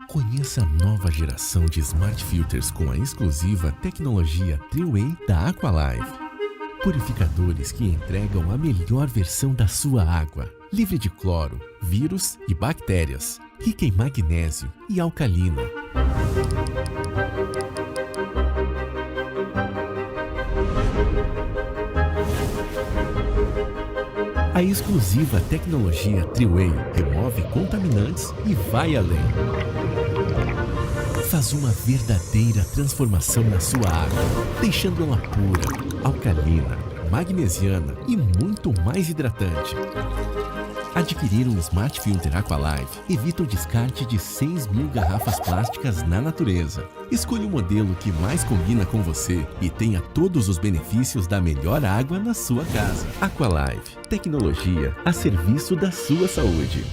Conheça a nova geração de Smart Filters com a exclusiva tecnologia Triway da Aqualive. Purificadores que entregam a melhor versão da sua água, livre de cloro, vírus e bactérias, rica em magnésio e alcalina. A exclusiva tecnologia Triway remove contaminantes e vai além. Faz uma verdadeira transformação na sua água, deixando ela pura, alcalina, magnesiana e muito mais hidratante. Adquirir um Smart Filter Aqualive evita o descarte de 6.000 garrafas plásticas na natureza. Escolha o modelo que mais combina com você e tenha todos os benefícios da melhor água na sua casa. Aqualive, tecnologia a serviço da sua saúde.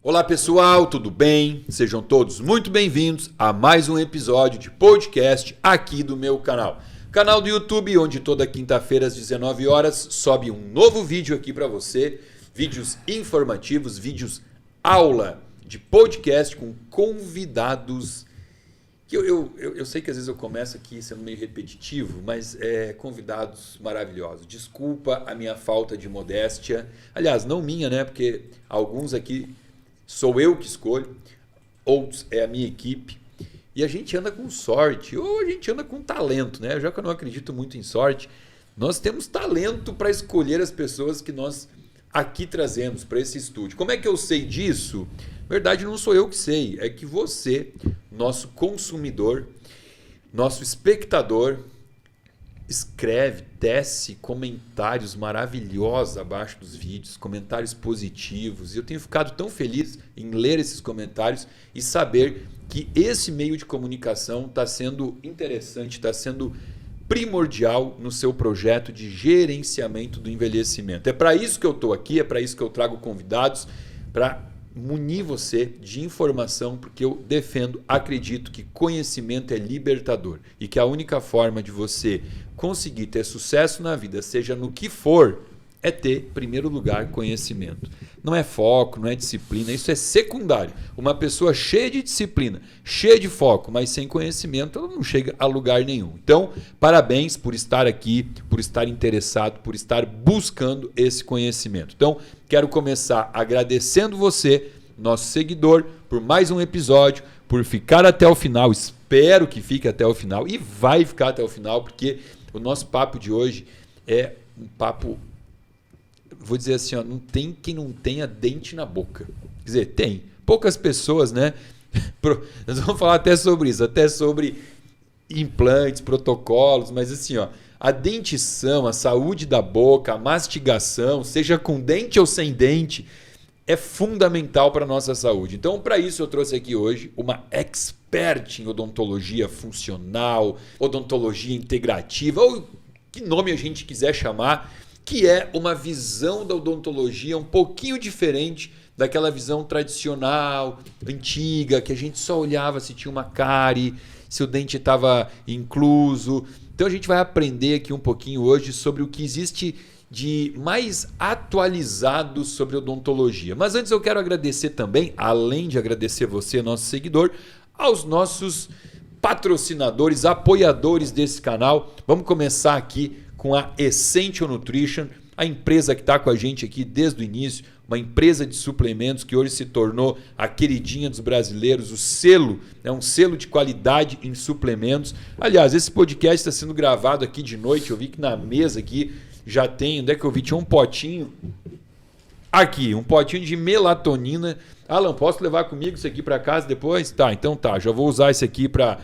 Olá pessoal, tudo bem? Sejam todos muito bem-vindos a mais um episódio de podcast aqui do meu canal. Canal do YouTube, onde toda quinta-feira às 19 horas sobe um novo vídeo aqui para você. Vídeos informativos, vídeos aula de podcast com convidados. Eu sei que às vezes eu começo aqui sendo meio repetitivo, mas convidados maravilhosos. Desculpa a minha falta de modéstia. Aliás, não minha, né? Porque alguns aqui sou eu que escolho, outros é a minha equipe. E a gente anda com sorte, ou a gente anda com talento, né? Já que eu não acredito muito em sorte, nós temos talento para escolher as pessoas que nós aqui trazemos para esse estúdio. Como é que eu sei disso? Na verdade, não sou eu que sei, é que você, nosso consumidor, nosso espectador, escreve, tece comentários maravilhosos abaixo dos vídeos, comentários positivos. E eu tenho ficado tão feliz em ler esses comentários e saber que esse meio de comunicação está sendo interessante, está sendo primordial no seu projeto de gerenciamento do envelhecimento. É para isso que eu estou aqui, é para isso que eu trago convidados, para munir você de informação, porque eu defendo, acredito que conhecimento é libertador e que a única forma de você conseguir ter sucesso na vida, seja no que for, é ter, em primeiro lugar, conhecimento. Não é foco, não é disciplina, isso é secundário. Uma pessoa cheia de disciplina, cheia de foco, mas sem conhecimento, ela não chega a lugar nenhum. Então, parabéns por estar aqui, por estar interessado, por estar buscando esse conhecimento. Então, quero começar agradecendo você, nosso seguidor, por mais um episódio, por ficar até o final. Espero que fique até o final e vai ficar até o final, porque o nosso papo de hoje é um papo, vou dizer assim, ó, não tem quem não tenha dente na boca. Quer dizer, tem. Poucas pessoas, né? Nós vamos falar até sobre isso, até sobre implantes, protocolos, mas assim, ó, a dentição, a saúde da boca, a mastigação, seja com dente ou sem dente, é fundamental para a nossa saúde. Então, para isso, eu trouxe aqui hoje uma expert em odontologia funcional, odontologia integrativa, ou que nome a gente quiser chamar, que é uma visão da odontologia um pouquinho diferente daquela visão tradicional, antiga, que a gente só olhava se tinha uma cárie, se o dente estava incluso. Então a gente vai aprender aqui um pouquinho hoje sobre o que existe de mais atualizado sobre odontologia. Mas antes eu quero agradecer também, além de agradecer você, nosso seguidor, aos nossos patrocinadores, apoiadores desse canal. Vamos começar aqui com a Essential Nutrition, a empresa que está com a gente aqui desde o início, uma empresa de suplementos que hoje se tornou a queridinha dos brasileiros, o selo, é um selo de qualidade em suplementos. Aliás, esse podcast está sendo gravado aqui de noite, eu vi que na mesa aqui já tem, onde é que eu vi? Tinha um potinho, aqui, um potinho de melatonina. Alan, posso levar comigo isso aqui para casa depois? Tá, então tá, já vou usar esse aqui para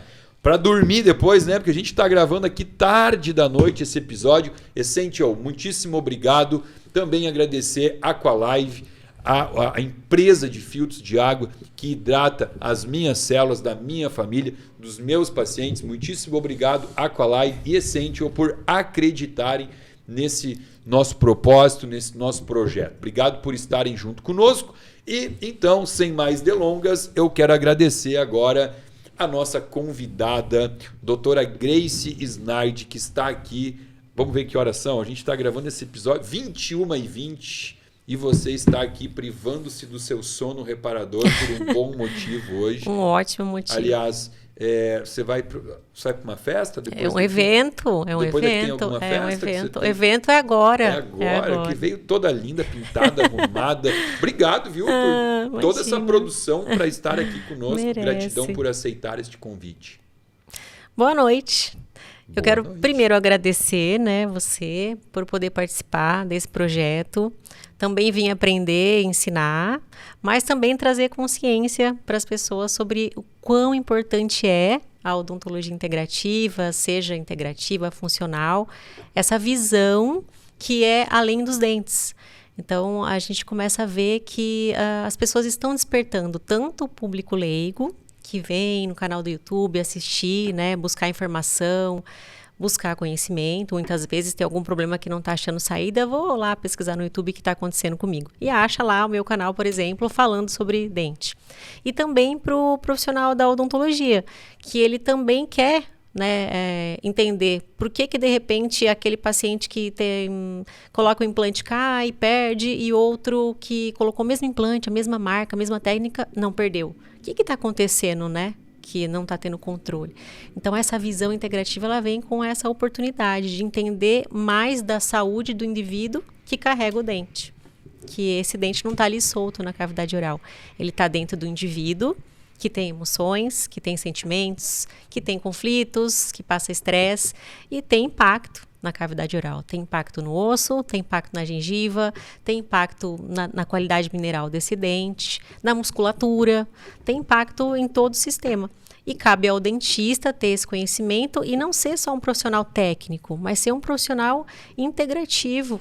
dormir depois, né? Porque a gente está gravando aqui tarde da noite esse episódio. Essential, muitíssimo obrigado. Também agradecer a Aqualive, a empresa de filtros de água que hidrata as minhas células, da minha família, dos meus pacientes. Muitíssimo obrigado, Aqualive e Essential, por acreditarem nesse nosso propósito, nesse nosso projeto. Obrigado por estarem junto conosco. E então, sem mais delongas, eu quero agradecer agora a nossa convidada, doutora Grace Snard, que está aqui. Vamos ver que horas são. A gente está gravando esse episódio 21h20. e você está aqui privando-se do seu sono reparador por um bom motivo hoje. Um ótimo motivo. Aliás, você vai para uma festa? Depois É um evento. Depois tem alguma festa? É um evento. O evento é agora. É agora, que veio toda linda, pintada, arrumada. Obrigado, viu, por toda essa produção para estar aqui conosco. Merece. Gratidão por aceitar este convite. Boa noite. Eu quero noite. primeiro agradecer, né, você por poder participar desse projeto. Também vim aprender, ensinar, mas também trazer consciência para as pessoas sobre o quão importante é a odontologia integrativa, seja integrativa, funcional, essa visão que é além dos dentes. Então, a gente começa a ver que as pessoas estão despertando tanto o público leigo, que vem no canal do YouTube assistir, né, buscar informação, buscar conhecimento. Muitas vezes tem algum problema que não está achando saída, vou lá pesquisar no YouTube o que está acontecendo comigo. E acha lá o meu canal, por exemplo, falando sobre dente. E também para o profissional da odontologia, que ele também quer, né, entender por que de repente aquele paciente que coloca o implante cai, perde, e outro que colocou o mesmo implante, a mesma marca, a mesma técnica, não perdeu. O que está acontecendo, né? Que não está tendo controle. Então, essa visão integrativa, ela vem com essa oportunidade de entender mais da saúde do indivíduo que carrega o dente. Que esse dente não está ali solto na cavidade oral. Ele está dentro do indivíduo que tem emoções, que tem sentimentos, que tem conflitos, que passa estresse e tem impacto na cavidade oral. Tem impacto no osso, tem impacto na gengiva, tem impacto na qualidade mineral desse dente, na musculatura, tem impacto em todo o sistema. E cabe ao dentista ter esse conhecimento e não ser só um profissional técnico, mas ser um profissional integrativo.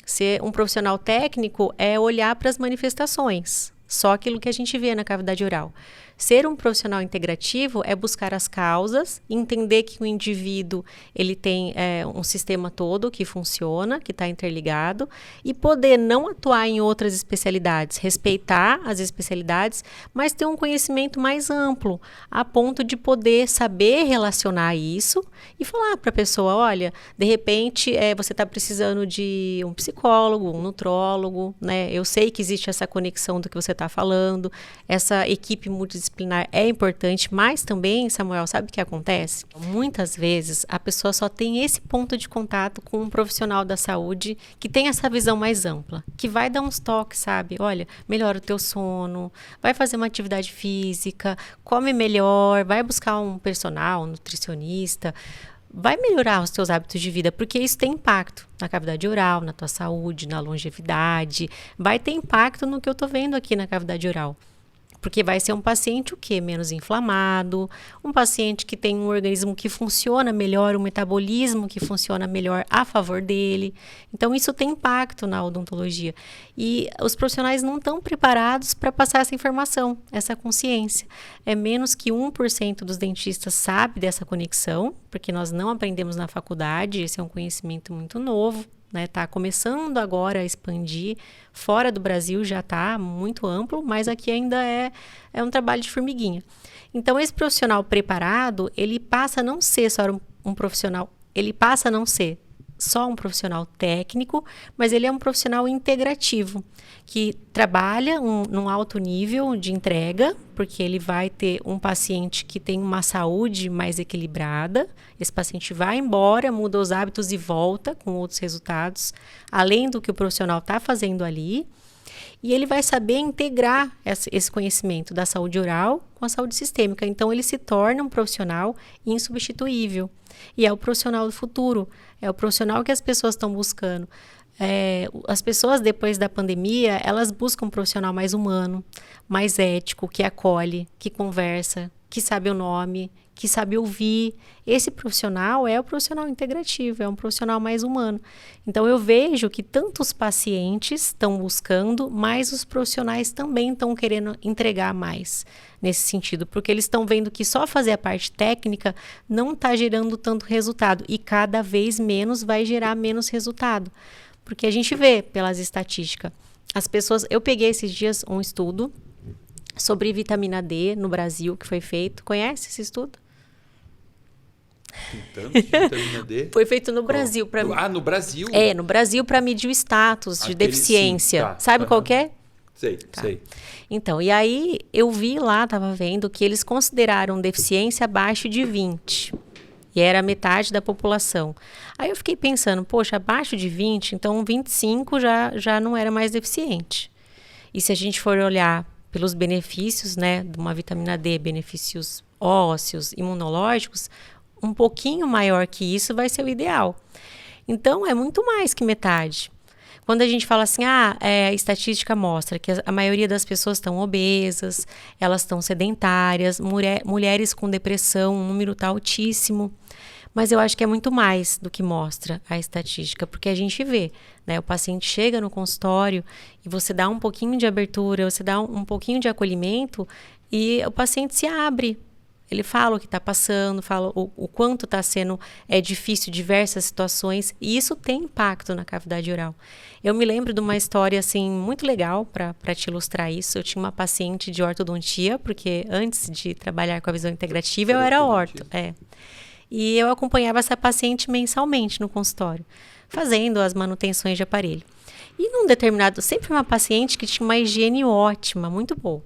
Ser um profissional técnico é olhar para as manifestações, só aquilo que a gente vê na cavidade oral. Ser um profissional integrativo é buscar as causas, entender que o indivíduo ele tem um sistema todo que funciona, que está interligado, e poder não atuar em outras especialidades, respeitar as especialidades, mas ter um conhecimento mais amplo, a ponto de poder saber relacionar isso e falar para a pessoa, olha, de repente você está precisando de um psicólogo, um nutrólogo, né? Eu sei que existe essa conexão do que você está falando, essa equipe multidisciplinar é importante, mas também, Samuel, sabe o que acontece? Muitas vezes a pessoa só tem esse ponto de contato com um profissional da saúde que tem essa visão mais ampla, que vai dar uns toques, sabe? Olha, melhora o teu sono, vai fazer uma atividade física, come melhor, vai buscar um personal, um nutricionista, vai melhorar os teus hábitos de vida, porque isso tem impacto na cavidade oral, na tua saúde, na longevidade, vai ter impacto no que eu tô vendo aqui na cavidade oral. Porque vai ser um paciente o quê? Menos inflamado, um paciente que tem um organismo que funciona melhor, um metabolismo que funciona melhor a favor dele. Então, isso tem impacto na odontologia. E os profissionais não estão preparados para passar essa informação, essa consciência. É menos que 1% dos dentistas sabe dessa conexão, porque nós não aprendemos na faculdade, esse é um conhecimento muito novo. Tá começando agora a expandir, fora do Brasil já está muito amplo, mas aqui ainda é um trabalho de formiguinha. Então, esse profissional preparado, ele passa a não ser só um profissional, ele passa a não ser só um profissional técnico, mas ele é um profissional integrativo, que trabalha num alto nível de entrega, porque ele vai ter um paciente que tem uma saúde mais equilibrada, esse paciente vai embora, muda os hábitos e volta com outros resultados, além do que o profissional está fazendo ali, e ele vai saber integrar esse conhecimento da saúde oral com a saúde sistêmica. Então, ele se torna um profissional insubstituível. E é o profissional do futuro, é o profissional que as pessoas estão buscando. As pessoas, depois da pandemia, elas buscam um profissional mais humano, mais ético, que acolhe, que conversa, que sabe o nome, que sabe ouvir. Esse profissional é o profissional integrativo, é um profissional mais humano. Então, eu vejo que tanto os pacientes estão buscando, mas os profissionais também estão querendo entregar mais nesse sentido, porque eles estão vendo que só fazer a parte técnica não está gerando tanto resultado e cada vez menos vai gerar menos resultado. Porque a gente vê pelas estatísticas, as pessoas... Eu peguei esses dias um estudo sobre vitamina D no Brasil que foi feito. Conhece esse estudo? Tem tanto de vitamina D? Foi feito no Brasil. No Brasil? No Brasil para medir o status de deficiência. Sim, tá. Sabe qual que é? Sei. Então, e aí eu vi lá, estava vendo, que eles consideraram deficiência abaixo de 20. E era metade da população. Aí eu fiquei pensando, poxa, abaixo de 20, então 25 já não era mais deficiente. E se a gente for olhar pelos benefícios, né, de uma vitamina D, benefícios ósseos, imunológicos, um pouquinho maior que isso vai ser o ideal. Então, é muito mais que metade. Quando a gente fala assim, a estatística mostra que a maioria das pessoas estão obesas, elas estão sedentárias, mulheres com depressão, um número está altíssimo. Mas eu acho que é muito mais do que mostra a estatística, porque a gente vê, né? O paciente chega no consultório e você dá um pouquinho de abertura, você dá um pouquinho de acolhimento e o paciente se abre. Ele fala o que está passando, fala o quanto está sendo difícil diversas situações, e isso tem impacto na cavidade oral. Eu me lembro de uma história assim muito legal para te ilustrar isso. Eu tinha uma paciente de ortodontia, porque antes de trabalhar com a visão integrativa eu era orto. E eu acompanhava essa paciente mensalmente no consultório, fazendo as manutenções de aparelho. E num determinado, sempre uma paciente que tinha uma higiene ótima, muito boa.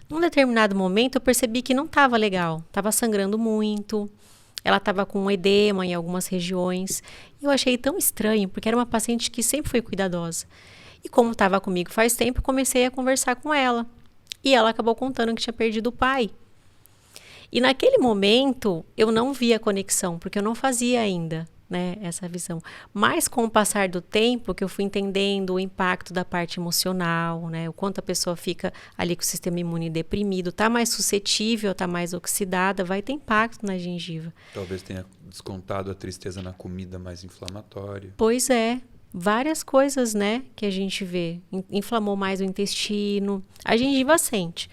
Num determinado momento eu percebi que não estava legal, estava sangrando muito, ela estava com um edema em algumas regiões. E eu achei tão estranho, porque era uma paciente que sempre foi cuidadosa. E como estava comigo faz tempo, comecei a conversar com ela. E ela acabou contando que tinha perdido o pai. E naquele momento eu não via a conexão, porque eu não fazia ainda, né, essa visão. Mas com o passar do tempo, que eu fui entendendo o impacto da parte emocional, né, o quanto a pessoa fica ali com o sistema imune deprimido, está mais suscetível, está mais oxidada, vai ter impacto na gengiva. Talvez tenha descontado a tristeza na comida mais inflamatória. Pois é. Várias coisas, né, que a gente vê. Inflamou mais o intestino, a gengiva sente.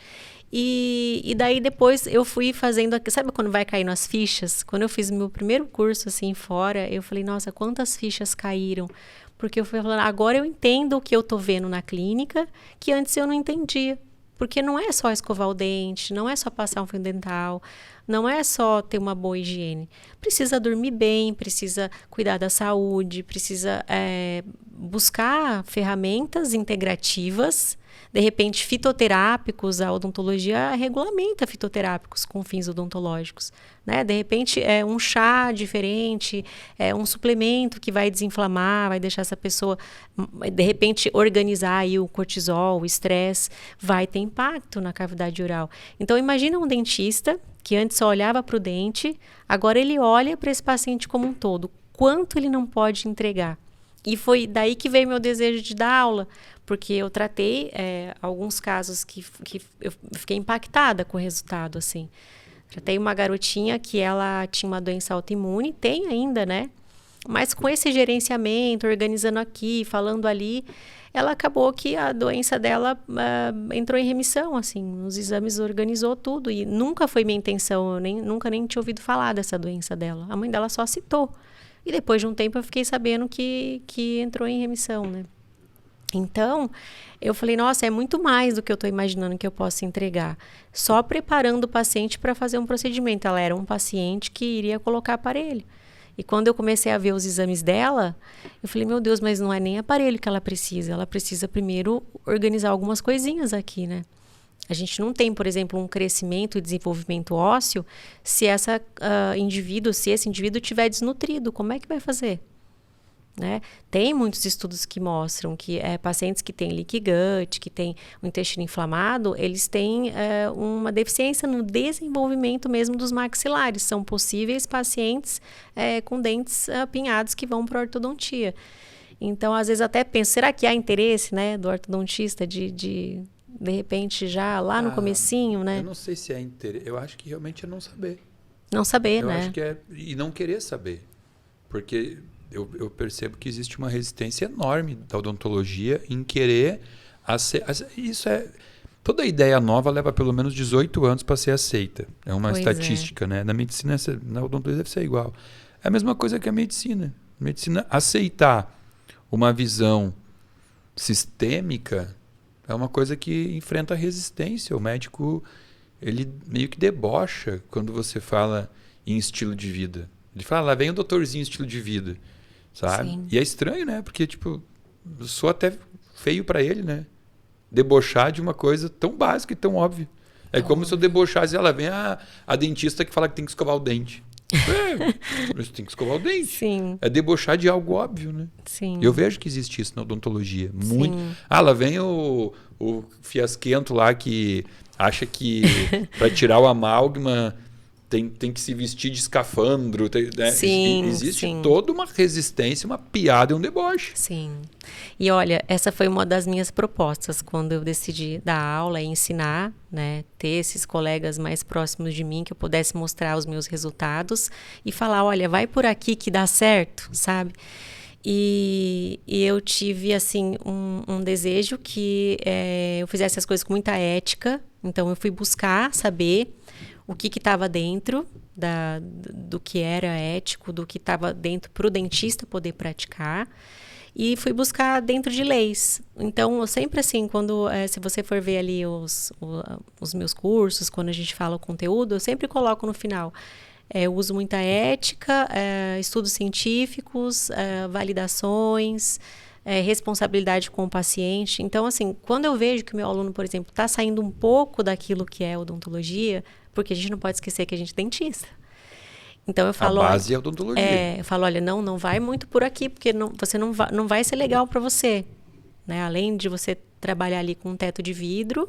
E daí depois eu fui fazendo, sabe quando vai caindo as fichas? Quando eu fiz meu primeiro curso assim fora, eu falei, nossa, quantas fichas caíram? Porque eu fui falando, agora eu entendo o que eu tô vendo na clínica, que antes eu não entendia. Porque não é só escovar o dente, não é só passar um fio dental, não é só ter uma boa higiene. Precisa dormir bem, precisa cuidar da saúde, precisa buscar ferramentas integrativas. De repente, fitoterápicos, a odontologia regulamenta fitoterápicos com fins odontológicos, né? De repente, um chá diferente, um suplemento que vai desinflamar, vai deixar essa pessoa, de repente, organizar aí o cortisol, o estresse, vai ter impacto na cavidade oral. Então, imagina um dentista que antes só olhava para o dente, agora ele olha para esse paciente como um todo, quanto ele não pode entregar. E foi daí que veio meu desejo de dar aula, porque eu tratei alguns casos que eu fiquei impactada com o resultado, assim. Tratei uma garotinha que ela tinha uma doença autoimune, tem ainda, né? Mas com esse gerenciamento, organizando aqui, falando ali, ela acabou que a doença dela entrou em remissão, assim. Nos exames organizou tudo e nunca foi minha intenção, eu nunca nem tinha ouvido falar dessa doença dela. A mãe dela só citou. E depois de um tempo eu fiquei sabendo que entrou em remissão, né? Então, eu falei, nossa, é muito mais do que eu estou imaginando que eu possa entregar. Só preparando o paciente para fazer um procedimento. Ela era um paciente que iria colocar aparelho. E quando eu comecei a ver os exames dela, eu falei, meu Deus, mas não é nem aparelho que ela precisa. Ela precisa primeiro organizar algumas coisinhas aqui, né? A gente não tem, por exemplo, um crescimento e desenvolvimento ósseo se esse indivíduo estiver desnutrido. Como é que vai fazer? Né? Tem muitos estudos que mostram que pacientes que têm leaky gut, que têm o intestino inflamado, eles têm uma deficiência no desenvolvimento mesmo dos maxilares. São possíveis pacientes com dentes apinhados que vão para a ortodontia. Então, às vezes até penso, será que há interesse, né, do ortodontista de repente já lá no comecinho, né? Eu não sei se é interesse, eu acho que realmente é não saber. Não saber, né? Eu acho que e não querer saber, porque eu percebo que existe uma resistência enorme da odontologia em querer isso toda ideia nova leva pelo menos 18 anos para ser aceita. É uma estatística, né? Na medicina, na odontologia deve ser igual. É a mesma coisa que a medicina. A medicina aceitar uma visão sistêmica é uma coisa que enfrenta resistência. O médico, ele meio que debocha quando você fala em estilo de vida. Ele fala, lá vem o doutorzinho estilo de vida, sabe? Sim. E é estranho, né? Porque, tipo, eu sou até feio pra ele, né? Debochar de uma coisa tão básica e tão óbvia. É como se eu debochasse, ela vem a dentista que fala que tem que escovar o dente. Você tem que escovar o dente. Sim. É debochar de algo óbvio, né? Sim. Eu vejo que existe isso na odontologia. Muito. Sim. Lá vem o fiasquento lá que acha que para tirar o amálgama tem que se vestir de escafandro. Né? Sim, Existe sim. toda uma resistência, uma piada e um deboche. Sim. E olha, essa foi uma das minhas propostas quando eu decidi dar aula e ensinar, né? Ter esses colegas mais próximos de mim, que eu pudesse mostrar os meus resultados e falar, olha, vai por aqui que dá certo, sabe? E eu tive, assim, um desejo que eu fizesse as coisas com muita ética. Então, eu fui buscar saber o que estava dentro do que era ético, do que estava dentro para o dentista poder praticar. E fui buscar dentro de leis. Então, eu sempre assim, se você for ver ali os meus cursos, quando a gente fala o conteúdo, eu sempre coloco no final. Eu uso muita ética, estudos científicos, validações, responsabilidade com o paciente. Então, assim, quando eu vejo que o meu aluno, por exemplo, está saindo um pouco daquilo que é odontologia, porque a gente não pode esquecer que a gente é dentista. Então, eu falo... A base é a odontologia. Eu falo, olha, não vai muito por aqui, porque você não vai ser legal para você. Né? Além de você trabalhar ali com um teto de vidro,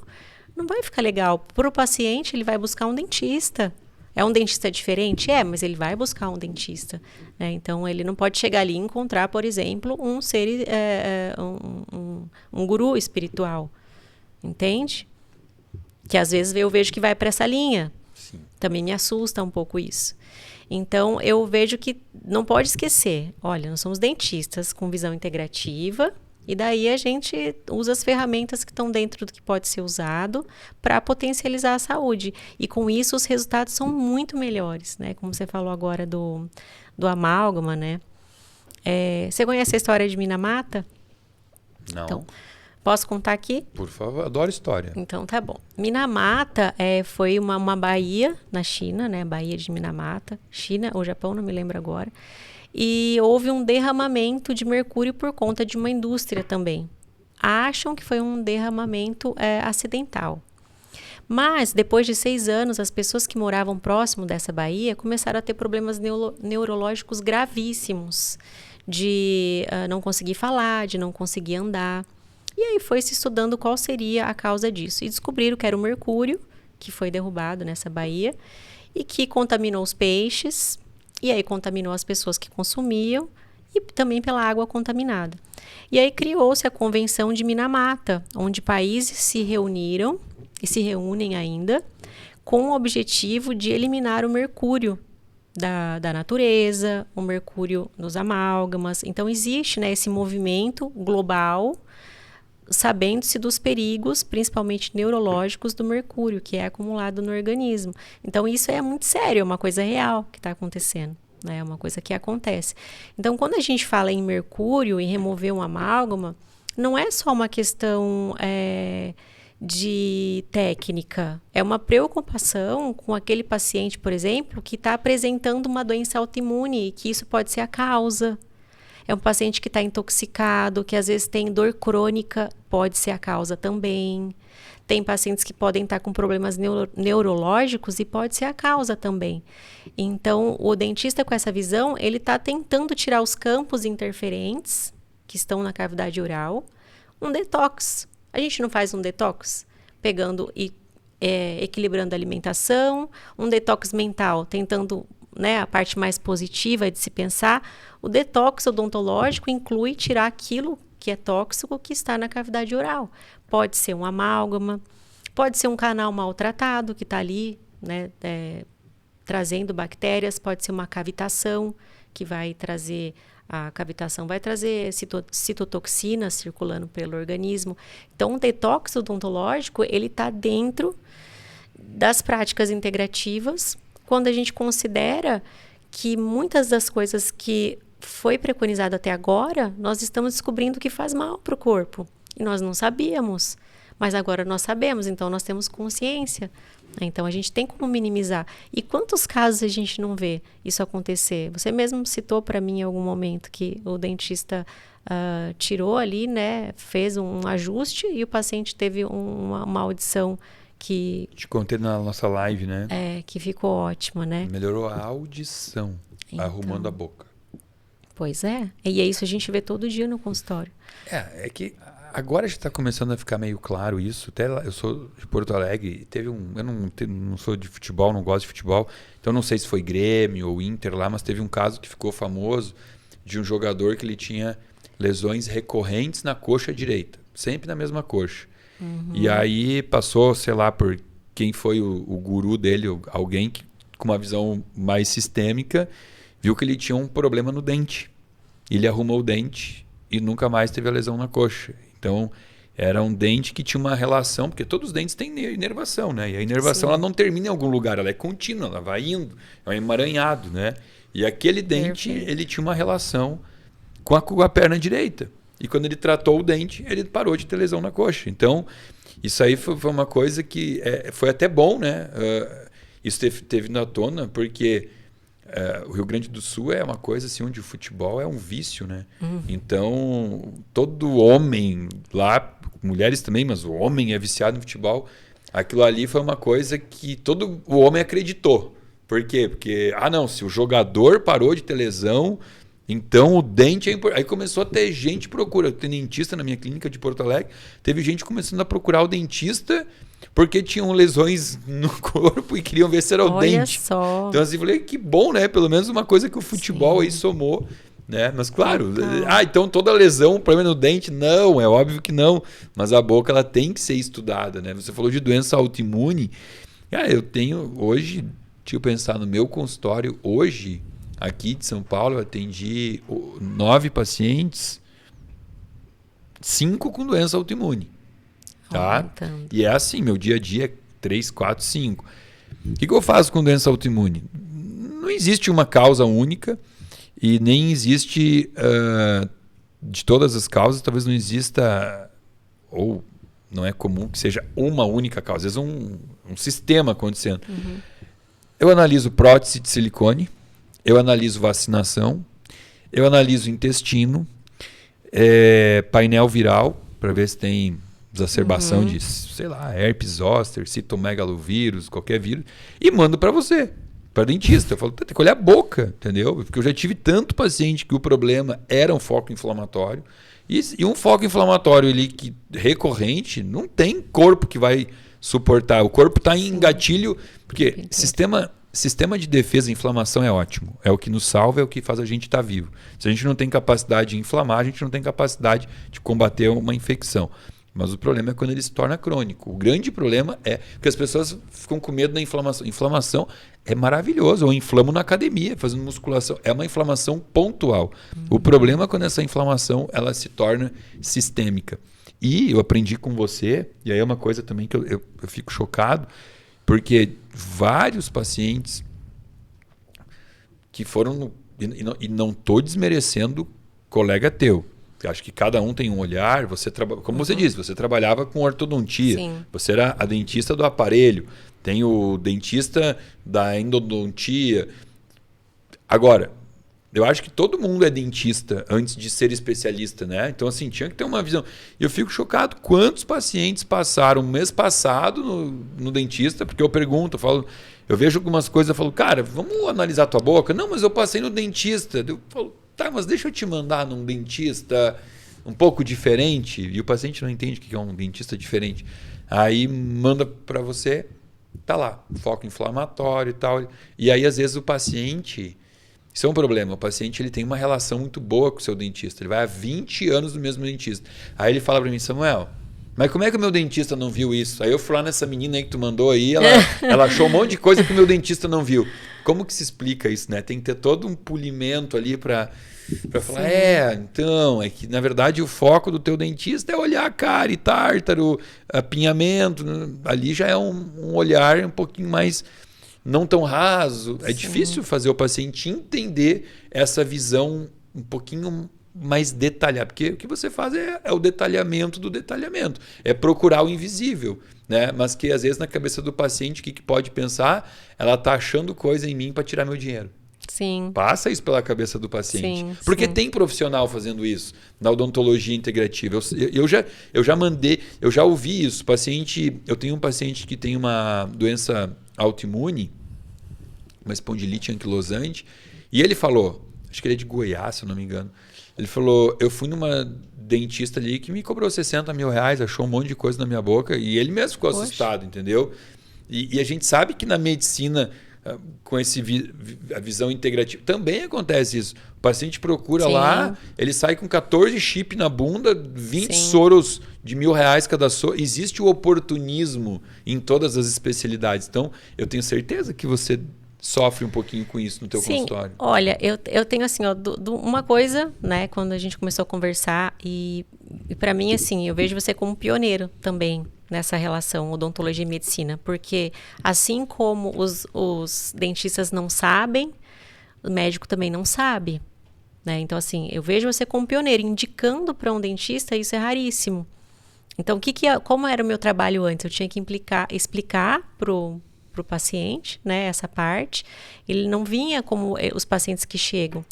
não vai ficar legal. Para o paciente, ele vai buscar um dentista. É um dentista diferente? Mas ele vai buscar um dentista. Né? Então, ele não pode chegar ali e encontrar, por exemplo, um ser, um guru espiritual. Entende? Que às vezes eu vejo que vai para essa linha. Sim. Também me assusta um pouco isso. Então, eu vejo que não pode esquecer. Olha, nós somos dentistas com visão integrativa. E daí a gente usa as ferramentas que estão dentro do que pode ser usado para potencializar a saúde. E com isso os resultados são muito melhores, né? Como você falou agora do amálgama, né? Você conhece a história de Minamata? Não. Então, posso contar aqui? Por favor, adoro história. Então tá bom. Minamata foi uma baía na China, né? Baía de Minamata. China ou Japão, não me lembro agora. E houve um derramamento de mercúrio por conta de uma indústria também. Acham que foi um derramamento acidental. Mas, depois de 6 anos, as pessoas que moravam próximo dessa baía começaram a ter problemas neurológicos gravíssimos. De não conseguir falar, de não conseguir andar. E aí foi se estudando qual seria a causa disso. E descobriram que era o mercúrio, que foi derrubado nessa baía, e que contaminou os peixes. E aí contaminou as pessoas que consumiam e também pela água contaminada. E aí criou-se a Convenção de Minamata, onde países se reuniram e se reúnem ainda com o objetivo de eliminar o mercúrio da natureza, o mercúrio nos amálgamas. Então existe, né, esse movimento global, sabendo-se dos perigos, principalmente neurológicos, do mercúrio, que é acumulado no organismo. Então, isso é muito sério, é uma coisa real que está acontecendo, né? É uma coisa que acontece. Então, quando a gente fala em mercúrio, em remover um amálgama, não é só uma questão de técnica, é uma preocupação com aquele paciente, por exemplo, que está apresentando uma doença autoimune, e que isso pode ser a causa. É um paciente que está intoxicado, que às vezes tem dor crônica, pode ser a causa também. Tem pacientes que podem estar com problemas neurológicos e pode ser a causa também. Então, o dentista com essa visão, ele está tentando tirar os campos interferentes que estão na cavidade oral. Um detox. A gente não faz um detox pegando e equilibrando a alimentação. Um detox mental, tentando... né, a parte mais positiva de se pensar. O detox odontológico inclui tirar aquilo que é tóxico que está na cavidade oral. Pode ser um amálgama, pode ser um canal maltratado que está ali, né, trazendo bactérias, pode ser uma cavitação que vai trazer, a cavitação vai trazer citotoxinas circulando pelo organismo. Então, o detox odontológico, ele está dentro das práticas integrativas, quando a gente considera que muitas das coisas que foi preconizado até agora, nós estamos descobrindo que faz mal para o corpo. E nós não sabíamos. Mas agora nós sabemos, então nós temos consciência. Então a gente tem como minimizar. E quantos casos a gente não vê isso acontecer? Você mesmo citou para mim em algum momento que o dentista tirou ali, né, fez um ajuste e o paciente teve uma audição que... Te contei na nossa live, né? Que ficou ótima, né? Melhorou a audição, então, arrumando a boca. Pois é. E é isso que a gente vê todo dia no consultório. É que agora já está começando a ficar meio claro isso. Até eu sou de Porto Alegre, eu não sou de futebol, não gosto de futebol, então não sei se foi Grêmio ou Inter lá, mas teve um caso que ficou famoso de um jogador que ele tinha lesões recorrentes na coxa direita, sempre na mesma coxa. E aí passou, sei lá, por quem foi o guru dele, alguém com uma visão mais sistêmica, viu que ele tinha um problema no dente. Ele arrumou o dente e nunca mais teve a lesão na coxa. Então, era um dente que tinha uma relação, porque todos os dentes têm inervação, né? E a inervação ela não termina em algum lugar, ela é contínua, ela vai indo, é um emaranhado, né? E aquele dente, ele tinha uma relação com a perna direita. E quando ele tratou o dente, ele parou de ter lesão na coxa. Então, isso aí foi uma coisa que foi até bom, né? Isso teve na tona, porque o Rio Grande do Sul é uma coisa assim, onde o futebol é um vício, né? Então, todo homem lá, mulheres também, mas o homem é viciado em futebol. Aquilo ali foi uma coisa que todo o homem acreditou. Por quê? Porque, se o jogador parou de ter lesão, então o dente é importante. Aí começou a ter gente procura. Tem dentista na minha clínica de Porto Alegre. Teve gente começando a procurar o dentista porque tinham lesões no corpo e queriam ver se era o dente. Olha só. Então assim, falei, que bom, né? Pelo menos uma coisa que o futebol aí somou. Né? Mas claro, então toda lesão, problema no dente? Não, é óbvio que não. Mas a boca ela tem que ser estudada. Né? Você falou de doença autoimune. Eu tenho hoje, deixa eu pensar, no meu consultório hoje... Aqui de São Paulo eu atendi 9 pacientes, 5 com doença autoimune. Tá? E é assim, meu dia a dia é 3, 4, 5. O que eu faço com doença autoimune? Não existe uma causa única e nem existe, de todas as causas, talvez não exista, ou não é comum que seja uma única causa, às vezes um sistema acontecendo. Eu analiso prótese de silicone, eu analiso vacinação, eu analiso intestino, painel viral, para ver se tem exacerbação de, sei lá, herpes zoster, citomegalovírus, qualquer vírus, e mando para você, para dentista. Eu falo, tem que olhar a boca, entendeu? Porque eu já tive tanto paciente que o problema era um foco inflamatório, e um foco inflamatório ali que recorrente, não tem corpo que vai suportar. O corpo está em gatilho, porque Sistema de defesa e inflamação é ótimo. É o que nos salva, é o que faz a gente estar vivo. Se a gente não tem capacidade de inflamar, a gente não tem capacidade de combater uma infecção. Mas o problema é quando ele se torna crônico. O grande problema é que as pessoas ficam com medo da inflamação. Inflamação é maravilhoso. Eu inflamo na academia, fazendo musculação. É uma inflamação pontual. O problema é quando essa inflamação ela se torna sistêmica. E eu aprendi com você, e aí é uma coisa também que eu fico chocado, porque vários pacientes que foram... E não estou desmerecendo colega teu. Eu acho que cada um tem um olhar. Como você disse, você trabalhava com ortodontia. Sim. Você era a dentista do aparelho. Tem o dentista da endodontia. Agora, eu acho que todo mundo é dentista antes de ser especialista, né? Então, assim, tinha que ter uma visão. E eu fico chocado quantos pacientes passaram mês passado no dentista, porque eu pergunto, eu vejo algumas coisas, eu falo, cara, vamos analisar a tua boca? Não, mas eu passei no dentista. Eu falo, tá, mas deixa eu te mandar num dentista um pouco diferente. E o paciente não entende o que é um dentista diferente. Aí manda para você, tá lá, foco inflamatório e tal. E aí, às vezes, o paciente... Isso é um problema. O paciente ele tem uma relação muito boa com o seu dentista. Ele vai há 20 anos no mesmo dentista. Aí ele fala para mim, Samuel, mas como é que o meu dentista não viu isso? Aí eu fui lá nessa menina aí que tu mandou aí, ela achou um monte de coisa que o meu dentista não viu. Como que se explica isso, né? Tem que ter todo um polimento ali para falar, então, é que na verdade o foco do teu dentista é olhar cárie, tártaro, apinhamento. Ali já é um olhar um pouquinho mais... não tão raso. É difícil fazer o paciente entender essa visão um pouquinho mais detalhado, porque o que você faz é o detalhamento do detalhamento, é procurar o invisível, né? Mas que às vezes na cabeça do paciente, o que pode pensar? Ela está achando coisa em mim para tirar meu dinheiro. Sim. Passa isso pela cabeça do paciente. Sim, porque sim. tem profissional fazendo isso na odontologia integrativa. Eu já ouvi isso. Eu tenho um paciente que tem uma doença autoimune, uma espondilite anquilosante, e ele falou, acho que ele é de Goiás, se eu não me engano. Ele falou, eu fui numa dentista ali que me cobrou 60 mil reais, achou um monte de coisa na minha boca, e ele mesmo ficou assustado, entendeu? E a gente sabe que na medicina, com a visão integrativa, também acontece isso. O paciente procura lá, ele sai com 14 chips na bunda, 20 soros de R$1.000 cada soro. Existe o oportunismo em todas as especialidades. Então, eu tenho certeza que você sofre um pouquinho com isso no teu consultório. Olha, eu tenho assim, ó, uma coisa, né, quando a gente começou a conversar, e para mim, assim, eu vejo você como pioneiro também nessa relação odontologia e medicina, porque assim como os dentistas não sabem, o médico também não sabe, né? Então, assim, eu vejo você como pioneiro, indicando para um dentista, isso é raríssimo. Então, como era o meu trabalho antes? Eu tinha que explicar pro paciente, né, essa parte. Ele não vinha como os pacientes que chegam.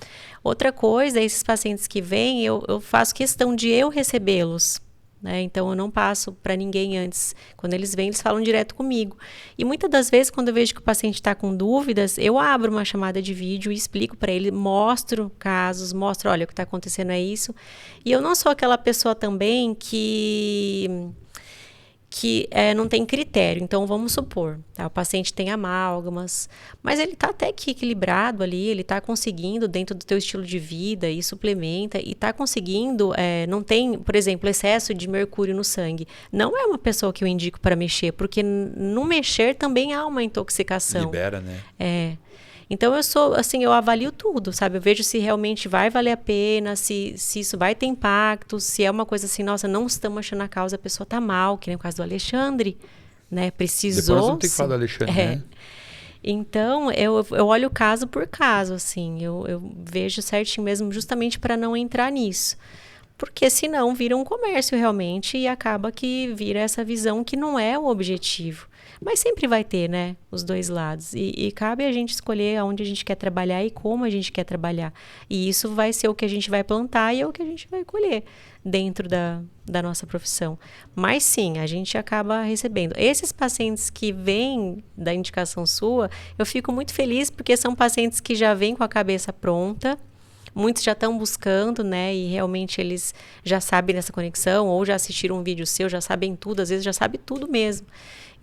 Outra coisa, esses pacientes que vêm, eu faço questão de eu recebê-los, né? Então, eu não passo para ninguém antes. Quando eles vêm, eles falam direto comigo. E muitas das vezes, quando eu vejo que o paciente está com dúvidas, eu abro uma chamada de vídeo e explico para ele, mostro casos, olha, o que está acontecendo é isso. E eu não sou aquela pessoa também que não tem critério. Então, vamos supor, tá? O paciente tem amálgamas, mas ele está até que equilibrado ali, ele está conseguindo, dentro do teu estilo de vida, e suplementa, e está conseguindo, não tem, por exemplo, excesso de mercúrio no sangue. Não é uma pessoa que eu indico para mexer, porque no mexer também há uma intoxicação. Libera, né? Então, eu avalio tudo, sabe? Eu vejo se realmente vai valer a pena, se isso vai ter impacto, se é uma coisa assim, nossa, não estamos achando a causa, a pessoa está mal, que nem o caso do Alexandre, né? Precisou. Depois nós vamos ter que falar do Alexandre, né? Então, eu olho caso por caso, assim, eu vejo certinho mesmo, justamente para não entrar nisso. Porque senão vira um comércio realmente e acaba que vira essa visão que não é o objetivo. Mas sempre vai ter, né, os dois lados. E cabe a gente escolher aonde a gente quer trabalhar e como a gente quer trabalhar. E isso vai ser o que a gente vai plantar e é o que a gente vai colher dentro da nossa profissão. Mas sim, a gente acaba recebendo. Esses pacientes que vêm da indicação sua, eu fico muito feliz porque são pacientes que já vêm com a cabeça pronta. Muitos já estão buscando, né? E realmente eles já sabem dessa conexão ou já assistiram um vídeo seu, já sabem tudo, às vezes já sabe tudo mesmo.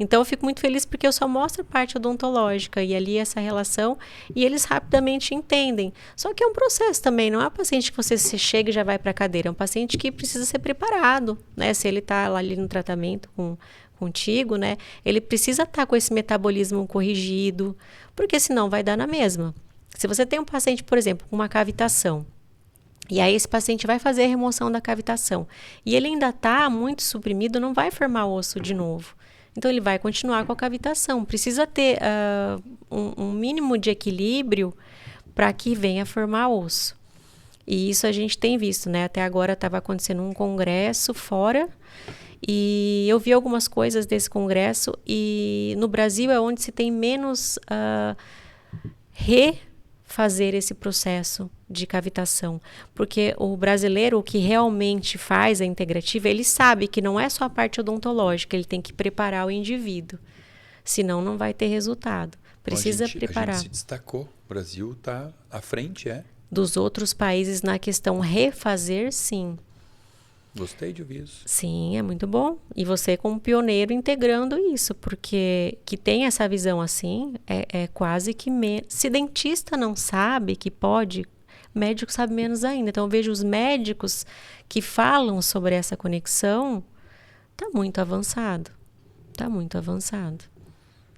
Então, eu fico muito feliz porque eu só mostro a parte odontológica e ali essa relação e eles rapidamente entendem. Só que é um processo também, não é um paciente que você chega e já vai para a cadeira, é um paciente que precisa ser preparado, né? Se ele está ali no tratamento contigo, né? Ele precisa estar com esse metabolismo corrigido, porque senão vai dar na mesma. Se você tem um paciente, por exemplo, com uma cavitação, e aí esse paciente vai fazer a remoção da cavitação, e ele ainda está muito suprimido, não vai formar osso de novo. Então, ele vai continuar com a cavitação. Precisa ter um mínimo de equilíbrio para que venha formar osso. E isso a gente tem visto, né? Até agora estava acontecendo um congresso fora, e eu vi algumas coisas desse congresso, e no Brasil é onde se tem menos refazer esse processo de cavitação, porque o brasileiro, o que realmente faz a integrativa, ele sabe que não é só a parte odontológica, ele tem que preparar o indivíduo, senão não vai ter resultado. Precisa preparar. A gente se destacou, o Brasil está à frente, dos outros países na questão refazer, sim. Gostei de ouvir isso. Sim, é muito bom. E você como pioneiro integrando isso, porque que tem essa visão assim, é quase que... Se dentista não sabe que pode, médico sabe menos ainda. Então, eu vejo os médicos que falam sobre essa conexão, está muito avançado. Está muito avançado.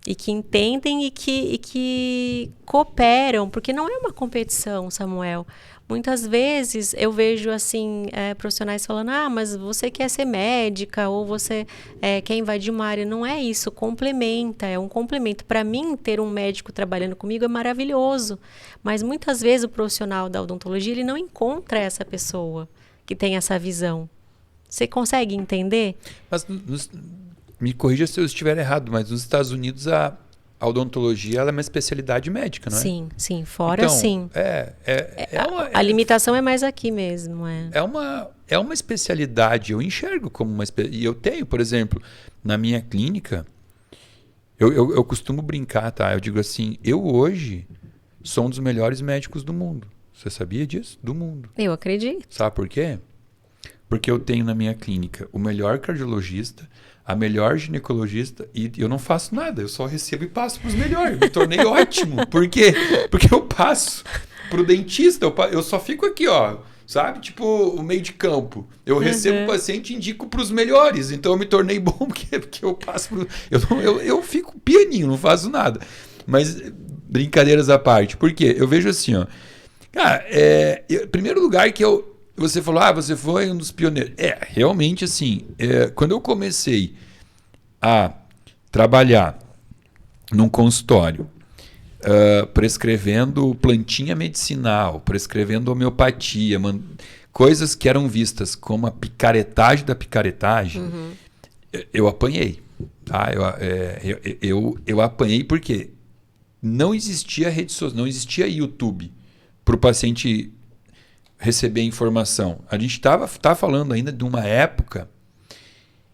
e que entendem e que cooperam, porque não é uma competição, Samuel. Muitas vezes eu vejo assim profissionais falando, mas você quer ser médica ou você quer invadir uma área. Não é isso, complementa, é um complemento. Para mim, ter um médico trabalhando comigo é maravilhoso, mas muitas vezes o profissional da odontologia ele não encontra essa pessoa que tem essa visão. Você consegue entender? Mas me corrija se eu estiver errado, mas nos Estados Unidos a odontologia ela é uma especialidade médica, não é? Sim. Fora, então, sim. A limitação é mais aqui mesmo. É uma especialidade, eu enxergo como uma especialidade. E eu tenho, por exemplo, na minha clínica, eu costumo brincar, tá? Eu digo assim, eu hoje sou um dos melhores médicos do mundo. Você sabia disso? Do mundo. Eu acredito. Sabe por quê? Porque eu tenho na minha clínica o melhor cardiologista, a melhor ginecologista e eu não faço nada, eu só recebo e passo para os melhores. Me tornei ótimo. Por quê? Porque eu passo para o dentista, eu só fico aqui, ó, sabe? Tipo o meio de campo. Eu recebo o paciente e indico para os melhores. Então eu me tornei bom porque eu passo pro... eu fico pianinho, não faço nada. Mas brincadeiras à parte. Por quê? Eu vejo assim, ó. Cara, primeiro lugar que você falou, você foi um dos pioneiros. Realmente assim, quando eu comecei a trabalhar num consultório, prescrevendo plantinha medicinal, prescrevendo homeopatia, coisas que eram vistas como a picaretagem da picaretagem, eu apanhei. Tá? Eu apanhei porque não existia rede social, não existia YouTube para o paciente receber informação. A gente tá falando ainda de uma época,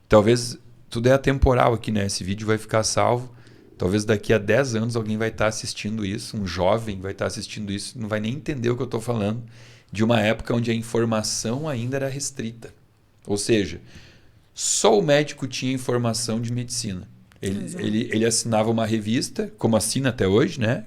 talvez tudo é atemporal aqui, né? Esse vídeo vai ficar salvo. Talvez daqui a 10 anos alguém vai estar assistindo isso, um jovem vai estar assistindo isso, não vai nem entender o que eu estou falando, de uma época onde a informação ainda era restrita. Ou seja, só o médico tinha informação de medicina. Ele assinava uma revista, como assina até hoje, né?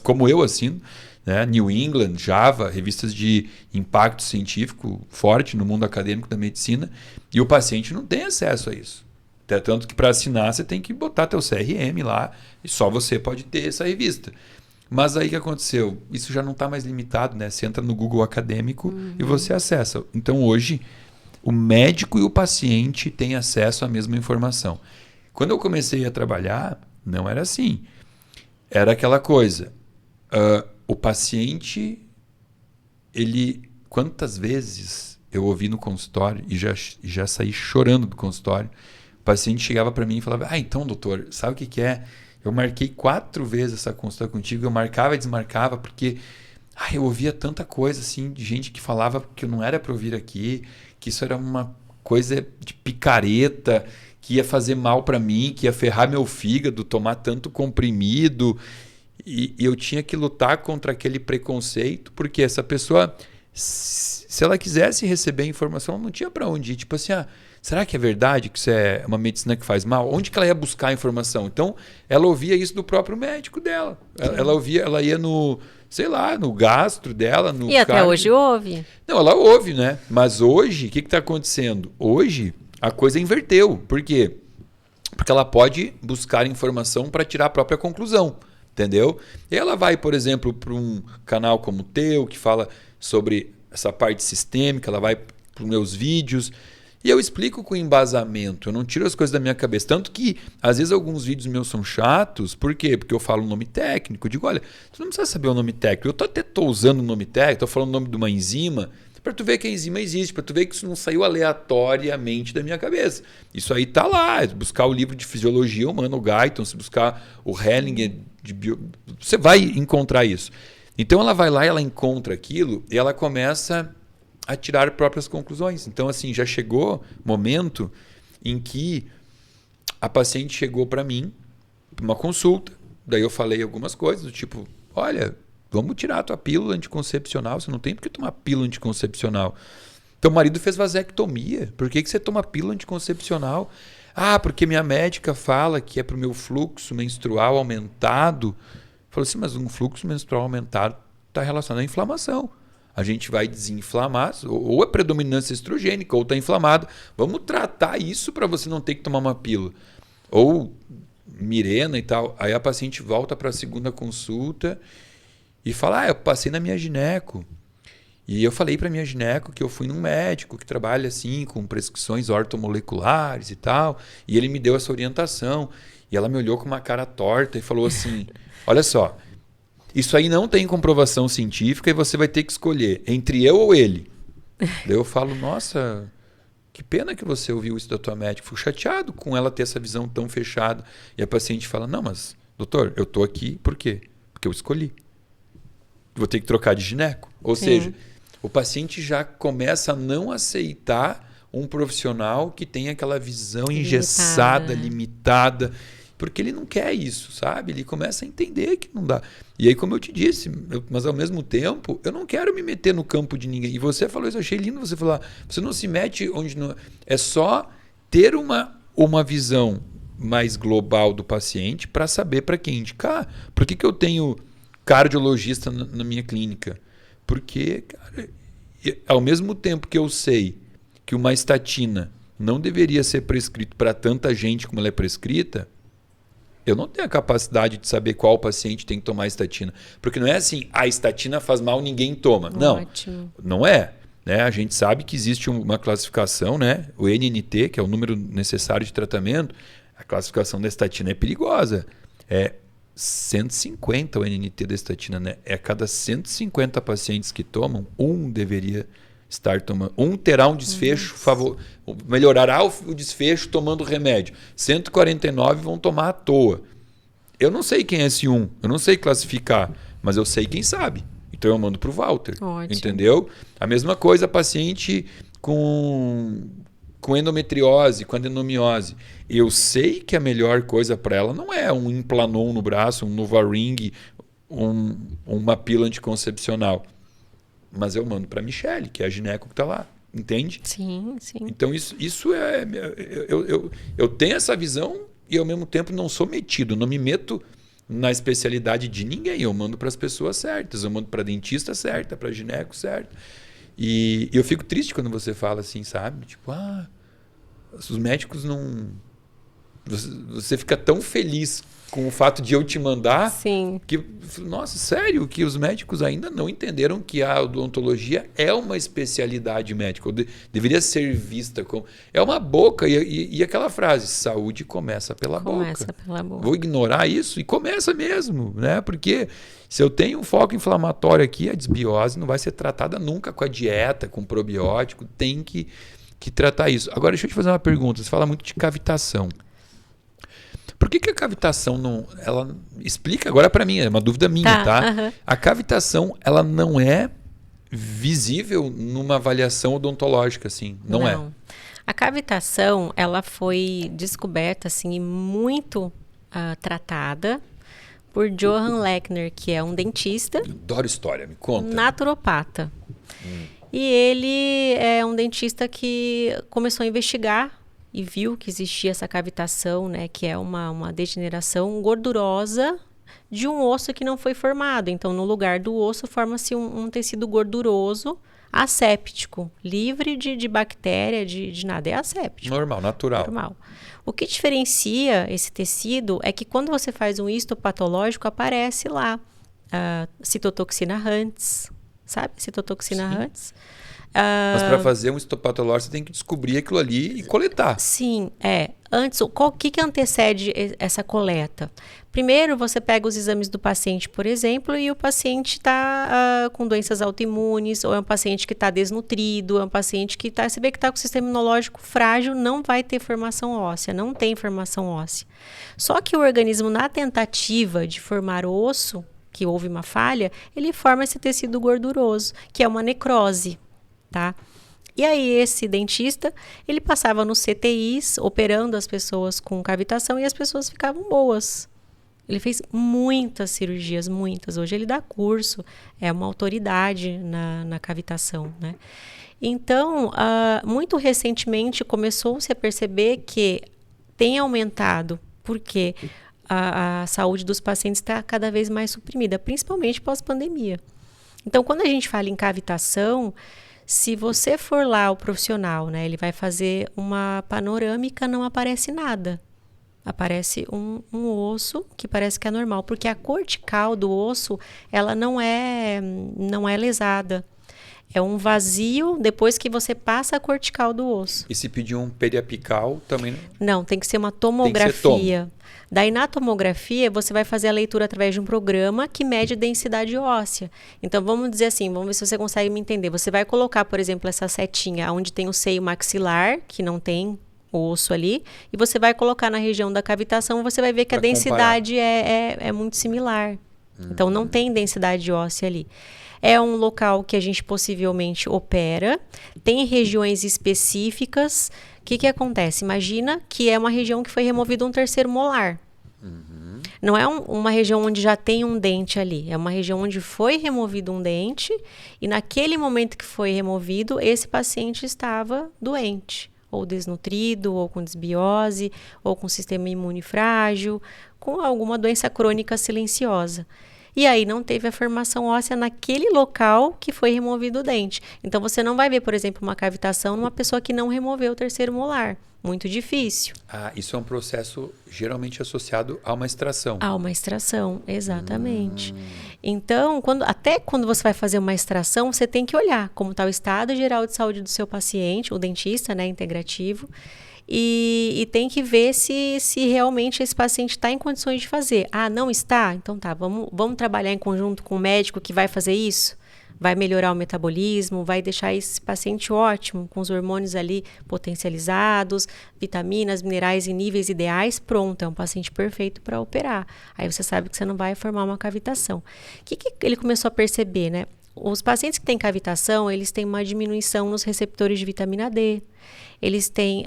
Como eu assino, né? New England, Java, revistas de impacto científico forte no mundo acadêmico da medicina, e o paciente não tem acesso a isso. Tanto que para assinar você tem que botar teu CRM lá e só você pode ter essa revista. Mas aí o que aconteceu? Isso já não está mais limitado, né? Você entra no Google Acadêmico e você acessa. Então hoje o médico e o paciente têm acesso à mesma informação. Quando eu comecei a trabalhar, não era assim. Era aquela coisa... o paciente, quantas vezes eu ouvi no consultório e já saí chorando do consultório, o paciente chegava para mim e falava, então doutor, sabe o que é? Eu marquei 4 vezes essa consulta contigo, eu marcava e desmarcava porque eu ouvia tanta coisa assim de gente que falava que eu não era para ouvir aqui, que isso era uma coisa de picareta, que ia fazer mal para mim, que ia ferrar meu fígado, tomar tanto comprimido. E eu tinha que lutar contra aquele preconceito, porque essa pessoa, se ela quisesse receber informação, não tinha para onde ir. Tipo assim, será que é verdade que isso é uma medicina que faz mal? Onde que ela ia buscar a informação? Então, ela ouvia isso do próprio médico dela. Ela ia no, sei lá, no gastro dela. No e até hoje ouve? Não, ela ouve, né? Mas hoje, o que está acontecendo? Hoje, a coisa inverteu. Por quê? Porque ela pode buscar informação para tirar a própria conclusão. Entendeu? E ela vai, por exemplo, para um canal como o teu, que fala sobre essa parte sistêmica, ela vai para os meus vídeos, e eu explico com embasamento, eu não tiro as coisas da minha cabeça. Tanto que, às vezes, alguns vídeos meus são chatos. Por quê? Porque eu falo um nome técnico. Eu digo, olha, tu não precisa saber o nome técnico. Eu até estou usando o nome técnico, estou falando o nome de uma enzima, para tu ver que a enzima existe, para tu ver que isso não saiu aleatoriamente da minha cabeça. Isso aí tá lá. Buscar o livro de fisiologia humana, o Guyton, se buscar o Hellinger, você vai encontrar isso. Então ela vai lá e ela encontra aquilo e ela começa a tirar próprias conclusões. Então assim, já chegou momento em que a paciente chegou para mim para uma consulta, daí eu falei algumas coisas do tipo, olha, vamos tirar a tua pílula anticoncepcional, você não tem por que tomar pílula anticoncepcional. Teu marido fez vasectomia, por que você toma pílula anticoncepcional? Porque minha médica fala que é para o meu fluxo menstrual aumentado. Falou assim, mas um fluxo menstrual aumentado está relacionado à inflamação. A gente vai desinflamar, ou é predominância estrogênica, ou está inflamado. Vamos tratar isso para você não ter que tomar uma pílula. Ou Mirena e tal. Aí a paciente volta para a segunda consulta e fala, eu passei na minha gineco. E eu falei para minha gineco que eu fui num médico que trabalha assim com prescrições ortomoleculares e tal, e ele me deu essa orientação. E ela me olhou com uma cara torta e falou assim, olha só, isso aí não tem comprovação científica e você vai ter que escolher entre eu ou ele. Daí eu falo, nossa, que pena que você ouviu isso da tua médica. Fico chateado com ela ter essa visão tão fechada. E a paciente fala, não, mas doutor, eu tô aqui por quê? Porque eu escolhi. Vou ter que trocar de gineco. Ou seja, o paciente já começa a não aceitar um profissional que tem aquela visão engessada, limitada, porque ele não quer isso, sabe? Ele começa a entender que não dá. E aí, como eu te disse, mas ao mesmo tempo, eu não quero me meter no campo de ninguém. E você falou isso, eu achei lindo você falar. Você não se mete onde não... É só ter uma visão mais global do paciente para saber para quem indicar. Por que eu tenho cardiologista na minha clínica? Porque, cara, ao mesmo tempo que eu sei que uma estatina não deveria ser prescrita para tanta gente como ela é prescrita, eu não tenho a capacidade de saber qual paciente tem que tomar estatina. Porque não é assim, a estatina faz mal, ninguém toma. Ótimo. Não é. Né? A gente sabe que existe uma classificação, né? O NNT, que é o número necessário de tratamento, a classificação da estatina é perigosa. É 150 o NNT da estatina, né? É a cada 150 pacientes que tomam, um deveria estar tomando. Um terá um desfecho, melhorará o desfecho tomando remédio. 149 vão tomar à toa. Eu não sei quem é esse um, eu não sei classificar, mas eu sei quem sabe. Então eu mando para o Walter. Ótimo. Entendeu? A mesma coisa, paciente com endometriose, com adenomiose. Eu sei que a melhor coisa para ela não é um Implanon no braço, um Novaring, uma pílula anticoncepcional. Mas eu mando para a Michele, que é a gineco que está lá. Entende? Sim, sim. Então isso é... Eu tenho essa visão e ao mesmo tempo não sou metido. Não me meto na especialidade de ninguém. Eu mando para as pessoas certas. Eu mando para a dentista certa, para a gineco certa. E eu fico triste quando você fala assim, sabe? Tipo, os médicos não... Você fica tão feliz com o fato de eu te mandar. Sim. Que, nossa, sério, que os médicos ainda não entenderam que a odontologia é uma especialidade médica. Deveria ser vista como... É uma boca. E aquela frase, saúde começa pela boca. Começa pela boca. Vou ignorar isso? E começa mesmo, né? Porque se eu tenho um foco inflamatório aqui, a desbiose não vai ser tratada nunca com a dieta, com probiótico. Tem que tratar isso. Agora, deixa eu te fazer uma pergunta. Você fala muito de cavitação. Por que a cavitação não... Ela explica agora para mim, é uma dúvida minha, tá? Uhum. A cavitação, ela não é visível numa avaliação odontológica, assim? Não é? A cavitação, ela foi descoberta, assim, e muito tratada por Johann Lechner, que é um dentista. Eu adoro história, me conta. Naturopata. E ele é um dentista que começou a investigar e viu que existia essa cavitação, né, que é uma degeneração gordurosa de um osso que não foi formado. Então, no lugar do osso, forma-se um tecido gorduroso, asséptico, livre de bactéria, de nada. É asséptico. Normal, natural. Normal. O que diferencia esse tecido é que quando você faz um histopatológico, aparece lá a citotoxina Hunts. Sabe? Citotoxina Hunts. Mas para fazer um histopatológico, você tem que descobrir aquilo ali e coletar. Sim, Antes, o que antecede essa coleta? Primeiro, você pega os exames do paciente, por exemplo, e o paciente está com doenças autoimunes, ou é um paciente que está desnutrido, é um paciente que você vê que está com o sistema imunológico frágil, não vai ter formação óssea, não tem formação óssea. Só que o organismo, na tentativa de formar osso, que houve uma falha, ele forma esse tecido gorduroso, que é uma necrose. Tá? E aí esse dentista, ele passava nos CTIs, operando as pessoas com cavitação e as pessoas ficavam boas. Ele fez muitas cirurgias, muitas. Hoje ele dá curso, é uma autoridade na cavitação, né? Então, muito recentemente começou-se a perceber que tem aumentado, porque a saúde dos pacientes está cada vez mais suprimida, principalmente pós-pandemia. Então, quando a gente fala em cavitação, se você for lá o profissional, né, ele vai fazer uma panorâmica, não aparece nada. Aparece um osso que parece que é normal, porque a cortical do osso, ela não é lesada. É um vazio depois que você passa a cortical do osso. E se pedir um periapical também? Não, tem que ser uma tomografia. Daí na tomografia você vai fazer a leitura através de um programa que mede densidade óssea. Então vamos dizer assim, vamos ver se você consegue me entender. Você vai colocar, por exemplo, essa setinha onde tem o seio maxilar, que não tem o osso ali, e você vai colocar na região da cavitação, você vai ver que a densidade é muito similar. Então não tem densidade óssea ali. É um local que a gente possivelmente opera, tem regiões específicas. O que acontece? Imagina que é uma região que foi removido um terceiro molar. Não é uma região onde já tem um dente ali, é uma região onde foi removido um dente e naquele momento que foi removido, esse paciente estava doente, ou desnutrido, ou com desbiose, ou com sistema imune frágil, com alguma doença crônica silenciosa. E aí não teve a formação óssea naquele local que foi removido o dente. Então você não vai ver, por exemplo, uma cavitação numa pessoa que não removeu o terceiro molar. Muito difícil. Isso é um processo geralmente associado a uma extração. A uma extração, exatamente. Então, até quando você vai fazer uma extração, você tem que olhar como está o estado geral de saúde do seu paciente, o dentista, né, integrativo, e tem que ver se realmente esse paciente está em condições de fazer. Não está? Então tá, vamos trabalhar em conjunto com o médico que vai fazer isso? Vai melhorar o metabolismo, vai deixar esse paciente ótimo, com os hormônios ali potencializados, vitaminas, minerais em níveis ideais, pronto, é um paciente perfeito para operar. Aí você sabe que você não vai formar uma cavitação. O que ele começou a perceber, né? Os pacientes que têm cavitação, eles têm uma diminuição nos receptores de vitamina D, eles têm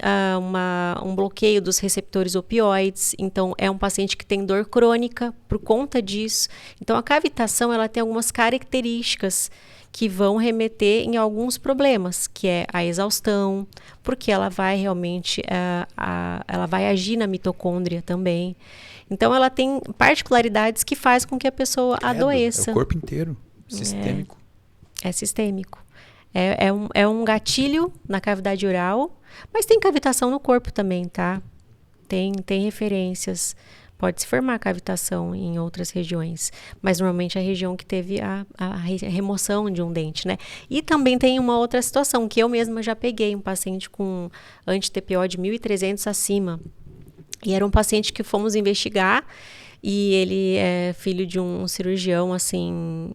um bloqueio dos receptores opioides, então é um paciente que tem dor crônica por conta disso. Então a cavitação ela tem algumas características que vão remeter em alguns problemas, que é a exaustão, porque ela vai realmente ela vai agir na mitocôndria também. Então ela tem particularidades que faz com que a pessoa adoeça. É o corpo inteiro, sistêmico. É sistêmico. É um gatilho na cavidade oral, mas tem cavitação no corpo também, tá? Tem referências. Pode se formar cavitação em outras regiões, mas normalmente é a região que teve a remoção de um dente, né? E também tem uma outra situação, que eu mesma já peguei, um paciente com anti-TPO de 1.300 acima. E era um paciente que fomos investigar, e ele é filho de um cirurgião, assim,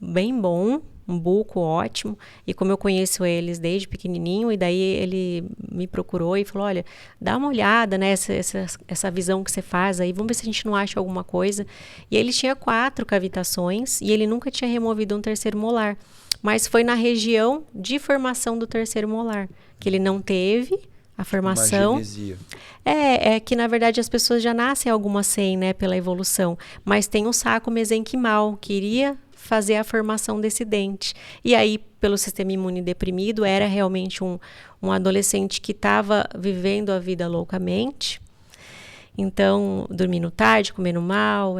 bem bom, um buco ótimo, e como eu conheço eles desde pequenininho, e daí ele me procurou e falou, olha, dá uma olhada, né, essa visão que você faz aí, vamos ver se a gente não acha alguma coisa. E ele tinha 4 cavitações, e ele nunca tinha removido um terceiro molar, mas foi na região de formação do terceiro molar, que ele não teve a formação. Uma genesia. É que na verdade as pessoas já nascem algumas sem, né, pela evolução, mas tem um saco mesenquimal, que iria fazer a formação desse dente. E aí, pelo sistema imune deprimido, era realmente um adolescente que estava vivendo a vida loucamente. Então, dormindo tarde, comendo mal,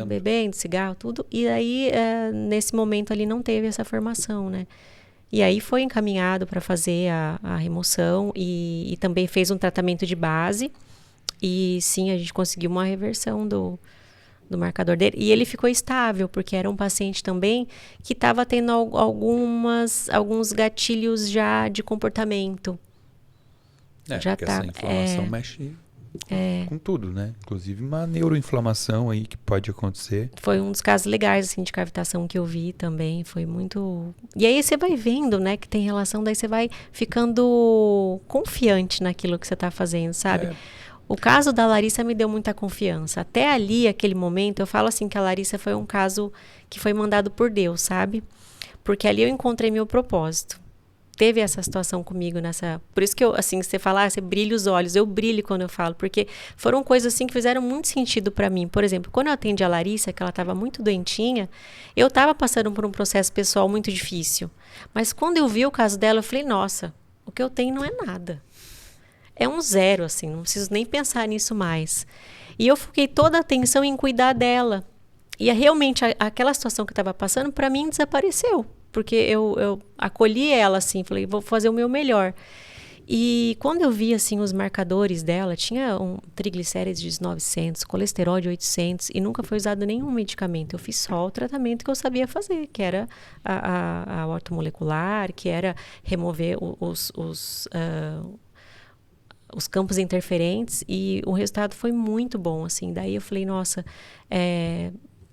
bebendo cigarro, tudo. E aí, nesse momento ali, não teve essa formação, né? E aí foi encaminhado para fazer a remoção e também fez um tratamento de base. E sim, a gente conseguiu uma reversão do marcador dele, e ele ficou estável, porque era um paciente também que estava tendo alguns gatilhos já de comportamento. Já porque essa inflamação mexe com tudo, né? Inclusive uma neuroinflamação aí que pode acontecer. Foi um dos casos legais, assim, de cavitação que eu vi também, foi muito... E aí você vai vendo, né, que tem relação, daí você vai ficando confiante naquilo que você está fazendo, sabe? O caso da Larissa me deu muita confiança. Até ali, aquele momento, eu falo assim que a Larissa foi um caso que foi mandado por Deus, sabe? Porque ali eu encontrei meu propósito. Teve essa situação comigo nessa... Por isso que eu, assim, você fala, você brilha os olhos. Eu brilho quando eu falo, porque foram coisas assim que fizeram muito sentido para mim. Por exemplo, quando eu atendi a Larissa, que ela estava muito doentinha, eu estava passando por um processo pessoal muito difícil. Mas quando eu vi o caso dela, eu falei, nossa, o que eu tenho não é nada. É um zero, assim, não preciso nem pensar nisso mais. E eu foquei toda a atenção em cuidar dela. E realmente aquela situação que eu estava passando, para mim, desapareceu. Porque eu acolhi ela, assim, falei, vou fazer o meu melhor. E quando eu vi, assim, os marcadores dela, tinha triglicérides de 900, colesterol de 800 e nunca foi usado nenhum medicamento. Eu fiz só o tratamento que eu sabia fazer, que era a ortomolecular, que era remover os campos interferentes, e o resultado foi muito bom, assim. Daí eu falei, nossa,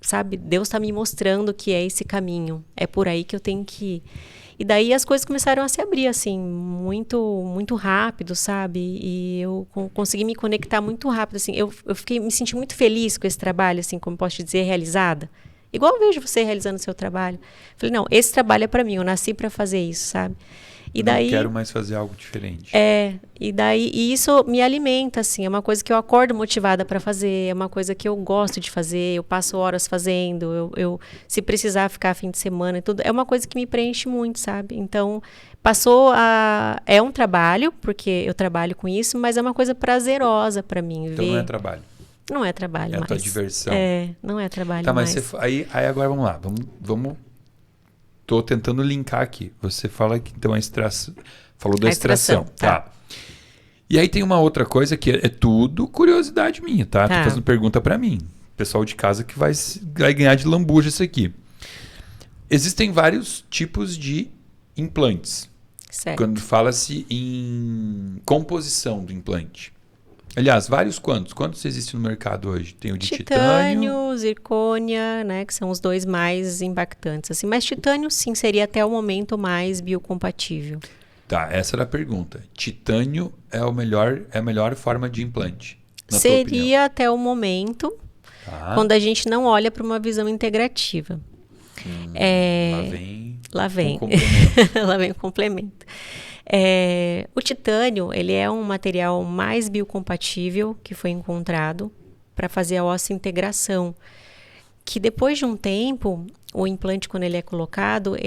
sabe, Deus está me mostrando que é esse caminho, é por aí que eu tenho que ir. E daí as coisas começaram a se abrir, assim, muito, muito rápido, sabe? E eu consegui me conectar muito rápido, assim. Eu me senti muito feliz com esse trabalho, assim, como posso te dizer, realizada. Igual eu vejo você realizando o seu trabalho. Falei, não, esse trabalho é para mim, eu nasci para fazer isso, sabe? E daí, não quero mais fazer algo diferente. E isso me alimenta, assim, é uma coisa que eu acordo motivada para fazer, é uma coisa que eu gosto de fazer, eu passo horas fazendo, eu se precisar ficar fim de semana e tudo, é uma coisa que me preenche muito, sabe? Então, é um trabalho, porque eu trabalho com isso, mas é uma coisa prazerosa para mim. Então não é trabalho. Não é trabalho mais. É a tua diversão. Não é trabalho tá, mas mais. Aí agora vamos lá, vamos... Tô tentando linkar aqui. Você fala que então a extração... Falou da extração. Tá. E aí tem uma outra coisa que é tudo curiosidade minha, tá? Tô fazendo pergunta para mim. Pessoal de casa que vai ganhar de lambuja isso aqui. Existem vários tipos de implantes. Certo. Quando fala-se em composição do implante. Aliás, quantos existem no mercado hoje? Tem o de titânio, zircônia, né, que são os dois mais impactantes, assim. Mas titânio, sim, seria até o momento mais biocompatível. Tá, essa era a pergunta. Titânio é a melhor forma de implante, na tua opinião? Seria até o momento, quando a gente não olha para uma visão integrativa. Lá vem. Lá vem o complemento. O titânio, ele é um material mais biocompatível que foi encontrado para fazer a osseointegração, que depois de um tempo, o implante, quando ele é colocado,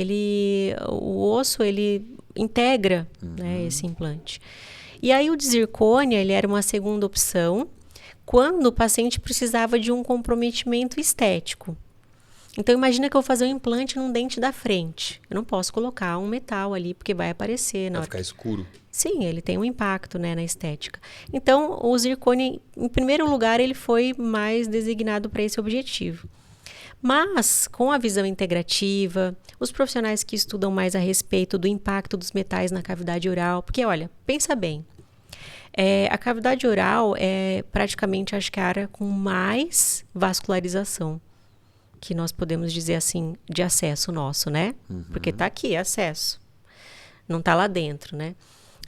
o osso ele integra, né, esse implante. E aí o de zircônia, ele era uma segunda opção quando o paciente precisava de um comprometimento estético. Então, imagina que eu vou fazer um implante num dente da frente. Eu não posso colocar um metal ali, porque vai aparecer. Vai ficar escuro. Sim, ele tem um impacto, né, na estética. Então, o zircônio, em primeiro lugar, ele foi mais designado para esse objetivo. Mas, com a visão integrativa, os profissionais que estudam mais a respeito do impacto dos metais na cavidade oral, porque, olha, pensa bem, a cavidade oral é praticamente, acho que a área com mais vascularização, que nós podemos dizer assim, de acesso nosso, né? Porque tá aqui, acesso. Não tá lá dentro, né?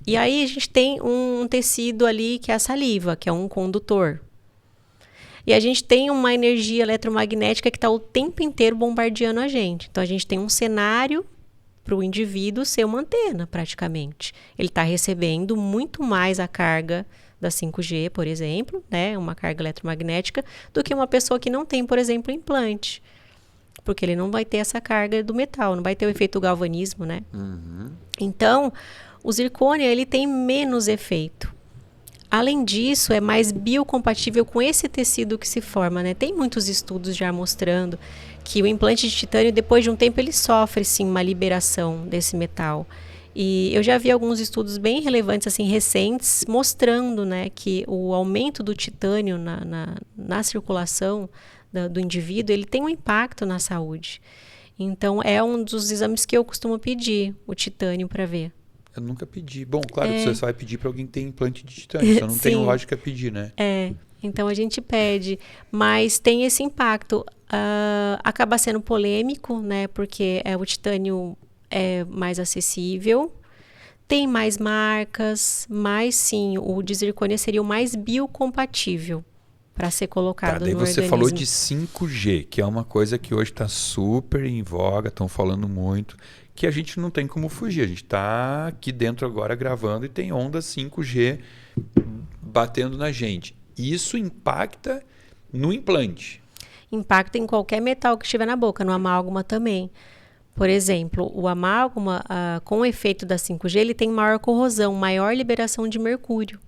E aí a gente tem um tecido ali que é a saliva, que é um condutor. E a gente tem uma energia eletromagnética que está o tempo inteiro bombardeando a gente. Então a gente tem um cenário para o indivíduo ser uma antena, praticamente. Ele está recebendo muito mais a carga da 5G, por exemplo, né, uma carga eletromagnética, do que uma pessoa que não tem, por exemplo, implante. Porque ele não vai ter essa carga do metal, não vai ter o efeito galvanismo, né? Então, o zircônio, ele tem menos efeito. Além disso, é mais biocompatível com esse tecido que se forma, né? Tem muitos estudos já mostrando que o implante de titânio, depois de um tempo, ele sofre, sim, uma liberação desse metal. E eu já vi alguns estudos bem relevantes, assim, recentes, mostrando, né, que o aumento do titânio na circulação do indivíduo, ele tem um impacto na saúde. Então, é um dos exames que eu costumo pedir, o titânio, para ver. Eu nunca pedi. Bom, claro que você vai pedir para alguém que tem implante de titânio, só não tem lógica pedir, né? Então a gente pede, mas tem esse impacto. Acaba sendo polêmico, né? Porque o titânio é mais acessível, tem mais marcas, mas sim, o de zircônia seria o mais biocompatível para ser colocado no organismo. Daí você falou de 5G, que é uma coisa que hoje está super em voga, estão falando muito, que a gente não tem como fugir. A gente está aqui dentro agora gravando e tem onda 5G batendo na gente. Isso impacta no implante. Impacta em qualquer metal que estiver na boca, no amálgama também. Por exemplo, o amálgama, com o efeito da 5G, ele tem maior corrosão, maior liberação de mercúrio,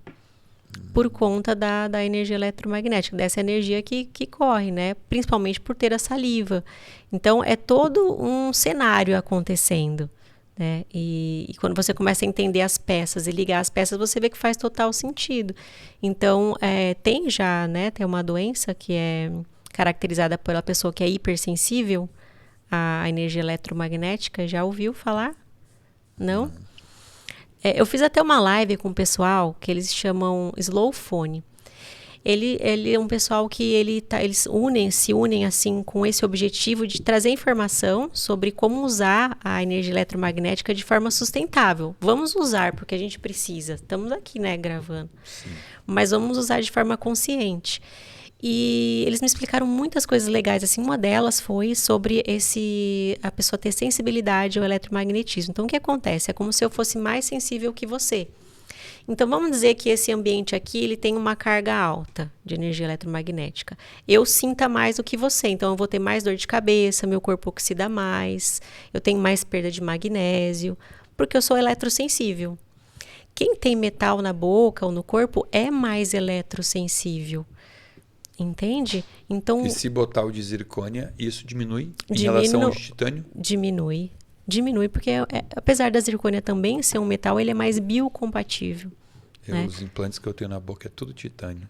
por conta da energia eletromagnética, dessa energia que corre, né? Principalmente por ter a saliva. Então, é todo um cenário acontecendo, né? E quando você começa a entender as peças e ligar as peças, você vê que faz total sentido. Então, tem já, né? Tem uma doença que é caracterizada pela pessoa que é hipersensível à energia eletromagnética. Já ouviu falar? Não? Eu fiz até uma live com o pessoal que eles chamam Slow Phone. Ele é um pessoal que eles se unem assim com esse objetivo de trazer informação sobre como usar a energia eletromagnética de forma sustentável. Vamos usar porque a gente precisa. Estamos aqui, né, gravando. Sim. Mas vamos usar de forma consciente. E eles me explicaram muitas coisas legais, assim, uma delas foi sobre a pessoa ter sensibilidade ao eletromagnetismo. Então, o que acontece? É como se eu fosse mais sensível que você. Então, vamos dizer que esse ambiente aqui, ele tem uma carga alta de energia eletromagnética. Eu sinta mais do que você, então eu vou ter mais dor de cabeça, meu corpo oxida mais, eu tenho mais perda de magnésio, porque eu sou eletrossensível. Quem tem metal na boca ou no corpo é mais eletrossensível. Entende? Então, E se botar o de zircônia, isso diminui em relação ao de titânio? Diminui, porque apesar da zircônia também ser um metal, ele é mais biocompatível. Né? Os implantes que eu tenho na boca é tudo titânio.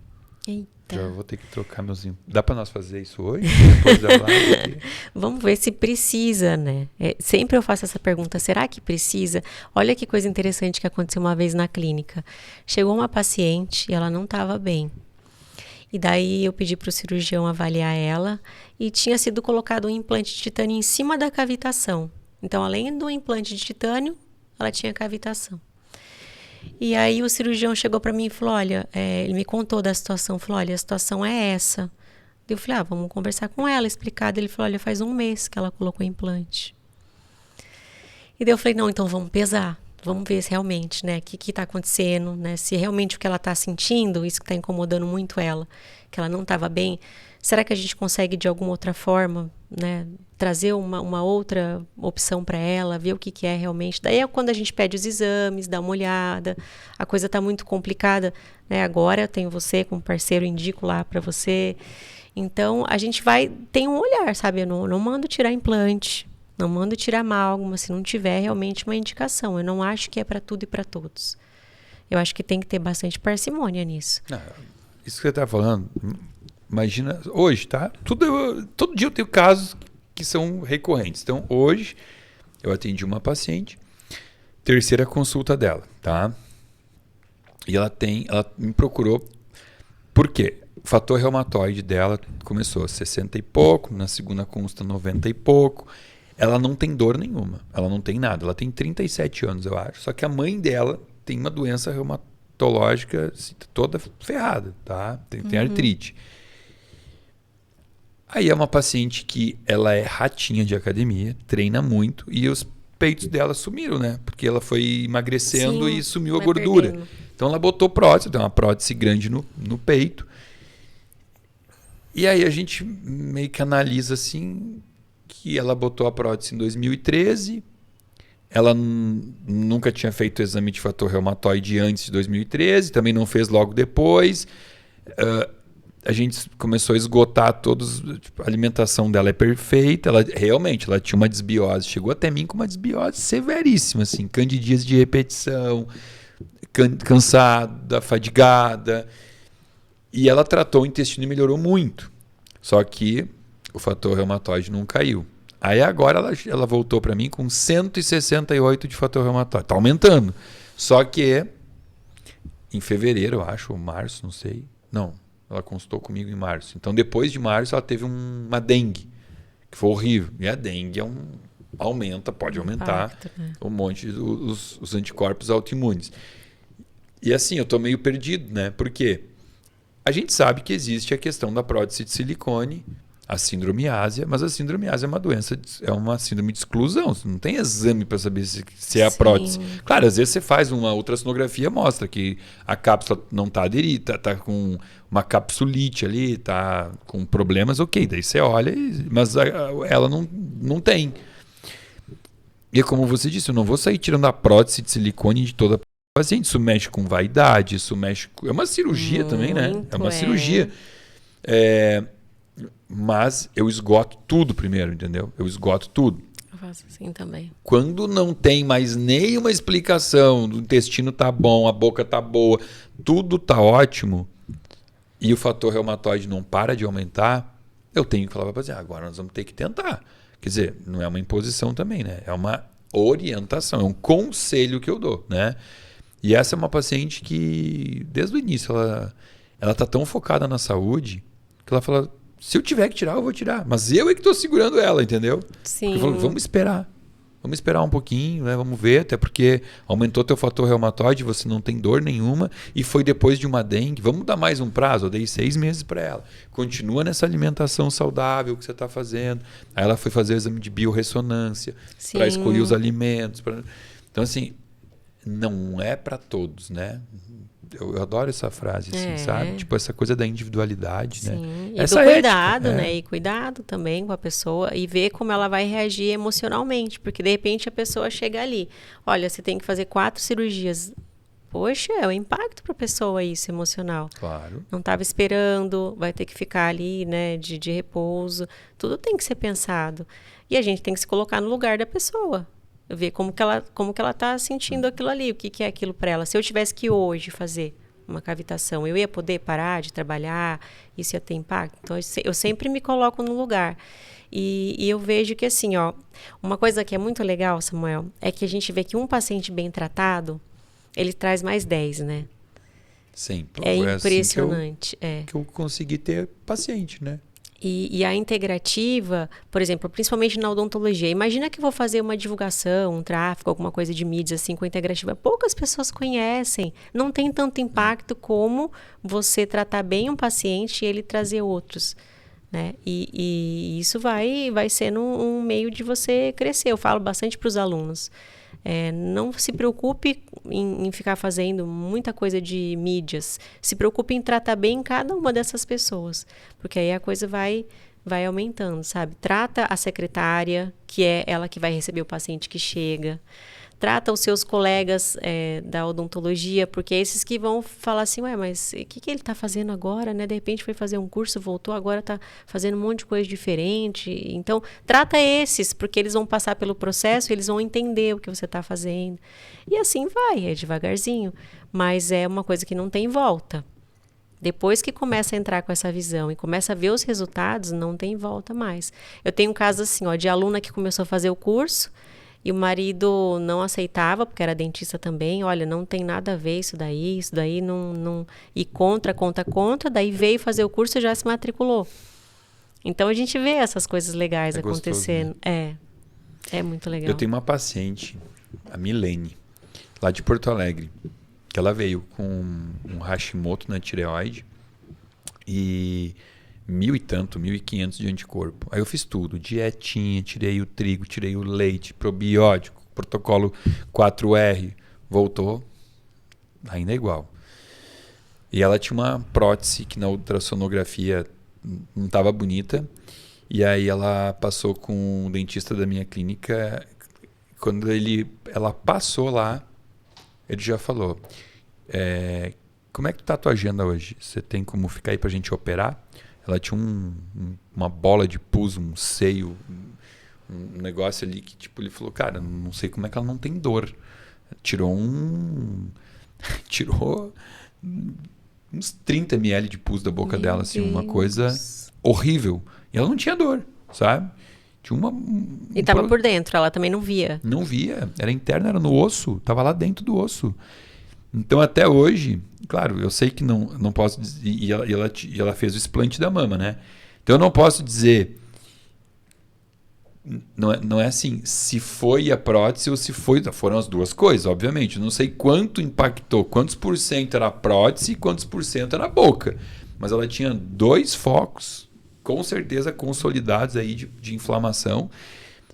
Eita. Já vou ter que trocar meus implantes. Dá para nós fazer isso hoje? Depois da live? Vamos ver se precisa, né? Sempre eu faço essa pergunta, será que precisa? Olha que coisa interessante que aconteceu uma vez na clínica. Chegou uma paciente e ela não estava bem. E daí eu pedi para o cirurgião avaliar ela e tinha sido colocado um implante de titânio em cima da cavitação. Então, além do implante de titânio, ela tinha cavitação. E aí o cirurgião chegou para mim e falou, olha, ele me contou da situação, falou, olha, a situação é essa. Eu falei, vamos conversar com ela, explicar. Ele falou, olha, faz 1 mês que ela colocou o implante. E daí eu falei, não, então vamos pesar. Vamos ver se realmente, né, o que está acontecendo, né, se realmente o que ela está sentindo, isso que está incomodando muito ela, que ela não estava bem, será que a gente consegue de alguma outra forma, né, trazer uma outra opção para ela, ver o que é realmente. Daí é quando a gente pede os exames, dá uma olhada, a coisa está muito complicada, né, agora eu tenho você como parceiro, indico lá para você. Então, a gente tem um olhar, sabe, eu não mando tirar implante, não mando tirar amálgama se não tiver realmente uma indicação. Eu não acho que é para tudo e para todos. Eu acho que tem que ter bastante parcimônia nisso. Não, isso que você está falando, imagina, hoje, tá? Todo dia eu tenho casos que são recorrentes. Então, hoje, eu atendi uma paciente, 3ª consulta dela, tá? E ela me procurou, por quê? O fator reumatoide dela começou a 60 e pouco, na segunda consulta 90 e pouco. Ela não tem dor nenhuma, ela não tem nada. Ela tem 37 anos, eu acho. Só que a mãe dela tem uma doença reumatológica toda ferrada, tá? Tem artrite. Aí é uma paciente que ela é ratinha de academia, treina muito e os peitos dela sumiram, né? Porque ela foi emagrecendo e sumiu a gordura. Perdendo. Então ela botou prótese, tem uma prótese grande no peito. E aí a gente meio que analisa assim que ela botou a prótese em 2013, ela nunca tinha feito o exame de fator reumatoide antes de 2013, também não fez logo depois. A gente começou a esgotar todos, a alimentação dela é perfeita, ela tinha uma desbiose, chegou até mim com uma desbiose severíssima, assim, candidíase de repetição, cansada, fadigada, e ela tratou o intestino e melhorou muito, só que o fator reumatoide não caiu. Aí agora ela voltou para mim com 168 de fator reumatoide. Está aumentando. Só que em fevereiro, eu acho, ou março, não sei. Não, ela consultou comigo em março. Então depois de março ela teve uma dengue, que foi horrível. E a dengue pode aumentar um monte os anticorpos autoimunes. E assim, eu estou meio perdido, né? Porque a gente sabe que existe a questão da prótese de silicone, a síndrome ásia, mas a síndrome ásia é uma doença, é uma síndrome de exclusão. Você não tem exame para saber se é a prótese. Claro, às vezes você faz uma ultrassonografia, mostra que a cápsula não está aderida, está com uma capsulite ali, está com problemas, ok. Daí você olha, mas ela não tem. E é como você disse, eu não vou sair tirando a prótese de silicone de toda a paciente. Isso mexe com vaidade, isso mexe com... É uma cirurgia também, né? É uma cirurgia. Mas eu esgoto tudo primeiro, entendeu? Eu esgoto tudo. faço assim também. Quando não tem mais nenhuma explicação, o intestino tá bom, a boca tá boa, tudo tá ótimo, e o fator reumatoide não para de aumentar, eu tenho que falar para o paciente, agora nós vamos ter que tentar. Quer dizer, não é uma imposição também, né? É uma orientação, é um conselho que eu dou, né? E essa é uma paciente que, desde o início, ela tá tão focada na saúde que ela fala, se eu tiver que tirar, eu vou tirar. Mas eu é que estou segurando ela, entendeu? Sim. Eu falo, vamos esperar. Vamos esperar um pouquinho, né? Vamos ver, até porque aumentou teu fator reumatoide, você não tem dor nenhuma e foi depois de uma dengue. Vamos dar mais um prazo, eu dei 6 meses para ela. Continua nessa alimentação saudável que você está fazendo. Aí ela foi fazer o exame de biorressonância para escolher os alimentos. Então, assim, não é para todos, né? Eu adoro essa frase, assim, sabe? Tipo, essa coisa da individualidade, Sim. né? E essa do cuidado, ética, né? E cuidado também com a pessoa e ver como ela vai reagir emocionalmente. Porque, de repente, a pessoa chega ali. Olha, você tem que fazer 4 cirurgias. Poxa, é um impacto para a pessoa isso, emocional. Claro. Não estava esperando, vai ter que ficar ali, né? De repouso. Tudo tem que ser pensado. E a gente tem que se colocar no lugar da pessoa. Ver como que ela está sentindo aquilo ali, o que é aquilo para ela. Se eu tivesse que hoje fazer uma cavitação, eu ia poder parar de trabalhar, isso ia ter impacto? Então, eu sempre me coloco no lugar. E eu vejo que, assim, ó, uma coisa que é muito legal, Samuel, é que a gente vê que um paciente bem tratado, ele traz mais 10, né? Sim. É impressionante. Assim que eu consegui ter paciente, né? E a integrativa, por exemplo, principalmente na odontologia, imagina que eu vou fazer uma divulgação, um tráfego, alguma coisa de mídia assim com integrativa. Poucas pessoas conhecem, não tem tanto impacto como você tratar bem um paciente e ele trazer outros, né? E isso vai sendo um meio de você crescer. Eu falo bastante para os alunos. Não se preocupe em ficar fazendo muita coisa de mídias. Se preocupe em tratar bem cada uma dessas pessoas. Porque aí a coisa vai aumentando, sabe? Trata a secretária, que é ela que vai receber o paciente que chega. Trata os seus colegas da odontologia, porque é esses que vão falar assim, ué, mas o que ele está fazendo agora, né? De repente foi fazer um curso, voltou, agora está fazendo um monte de coisa diferente. Então, trata esses, porque eles vão passar pelo processo, eles vão entender o que você está fazendo. E assim vai, é devagarzinho. Mas é uma coisa que não tem volta. Depois que começa a entrar com essa visão e começa a ver os resultados, não tem volta mais. Eu tenho um caso assim, ó, de aluna que começou a fazer o curso, e o marido não aceitava, porque era dentista também. Olha, não tem nada a ver isso daí não... E contra, daí veio fazer o curso e já se matriculou. Então, a gente vê essas coisas legais acontecendo. Gostoso, né? É muito legal. Eu tenho uma paciente, a Milene, lá de Porto Alegre, que ela veio com um Hashimoto na tireoide e 1.500 de anticorpo. Aí eu fiz tudo, dietinha, tirei o trigo, tirei o leite, probiótico, protocolo 4R, voltou, ainda igual. E ela tinha uma prótese que na ultrassonografia não estava bonita, e aí ela passou com o dentista da minha clínica. Quando ela passou lá, ele já falou, como é que tá a tua agenda hoje? Você tem como ficar aí pra gente operar? Ela tinha uma bola de pus, um seio, um negócio ali que, tipo, ele falou, cara, não sei como é que ela não tem dor. Tirou uns 30 ml de pus da boca dela, assim, uma coisa horrível. E ela não tinha dor, sabe? Tinha e tava por dentro, ela também não via. Não via, era interna, era no osso, tava lá dentro do osso. Então, até hoje, claro, eu sei que não posso dizer, e ela fez o explante da mama, né? Então, eu não posso dizer, não é assim, se foi a prótese ou se foram as duas coisas, obviamente. Eu não sei quanto impactou, quantos por cento era a prótese e quantos por cento era a boca. Mas ela tinha 2 focos, com certeza consolidados aí de inflamação.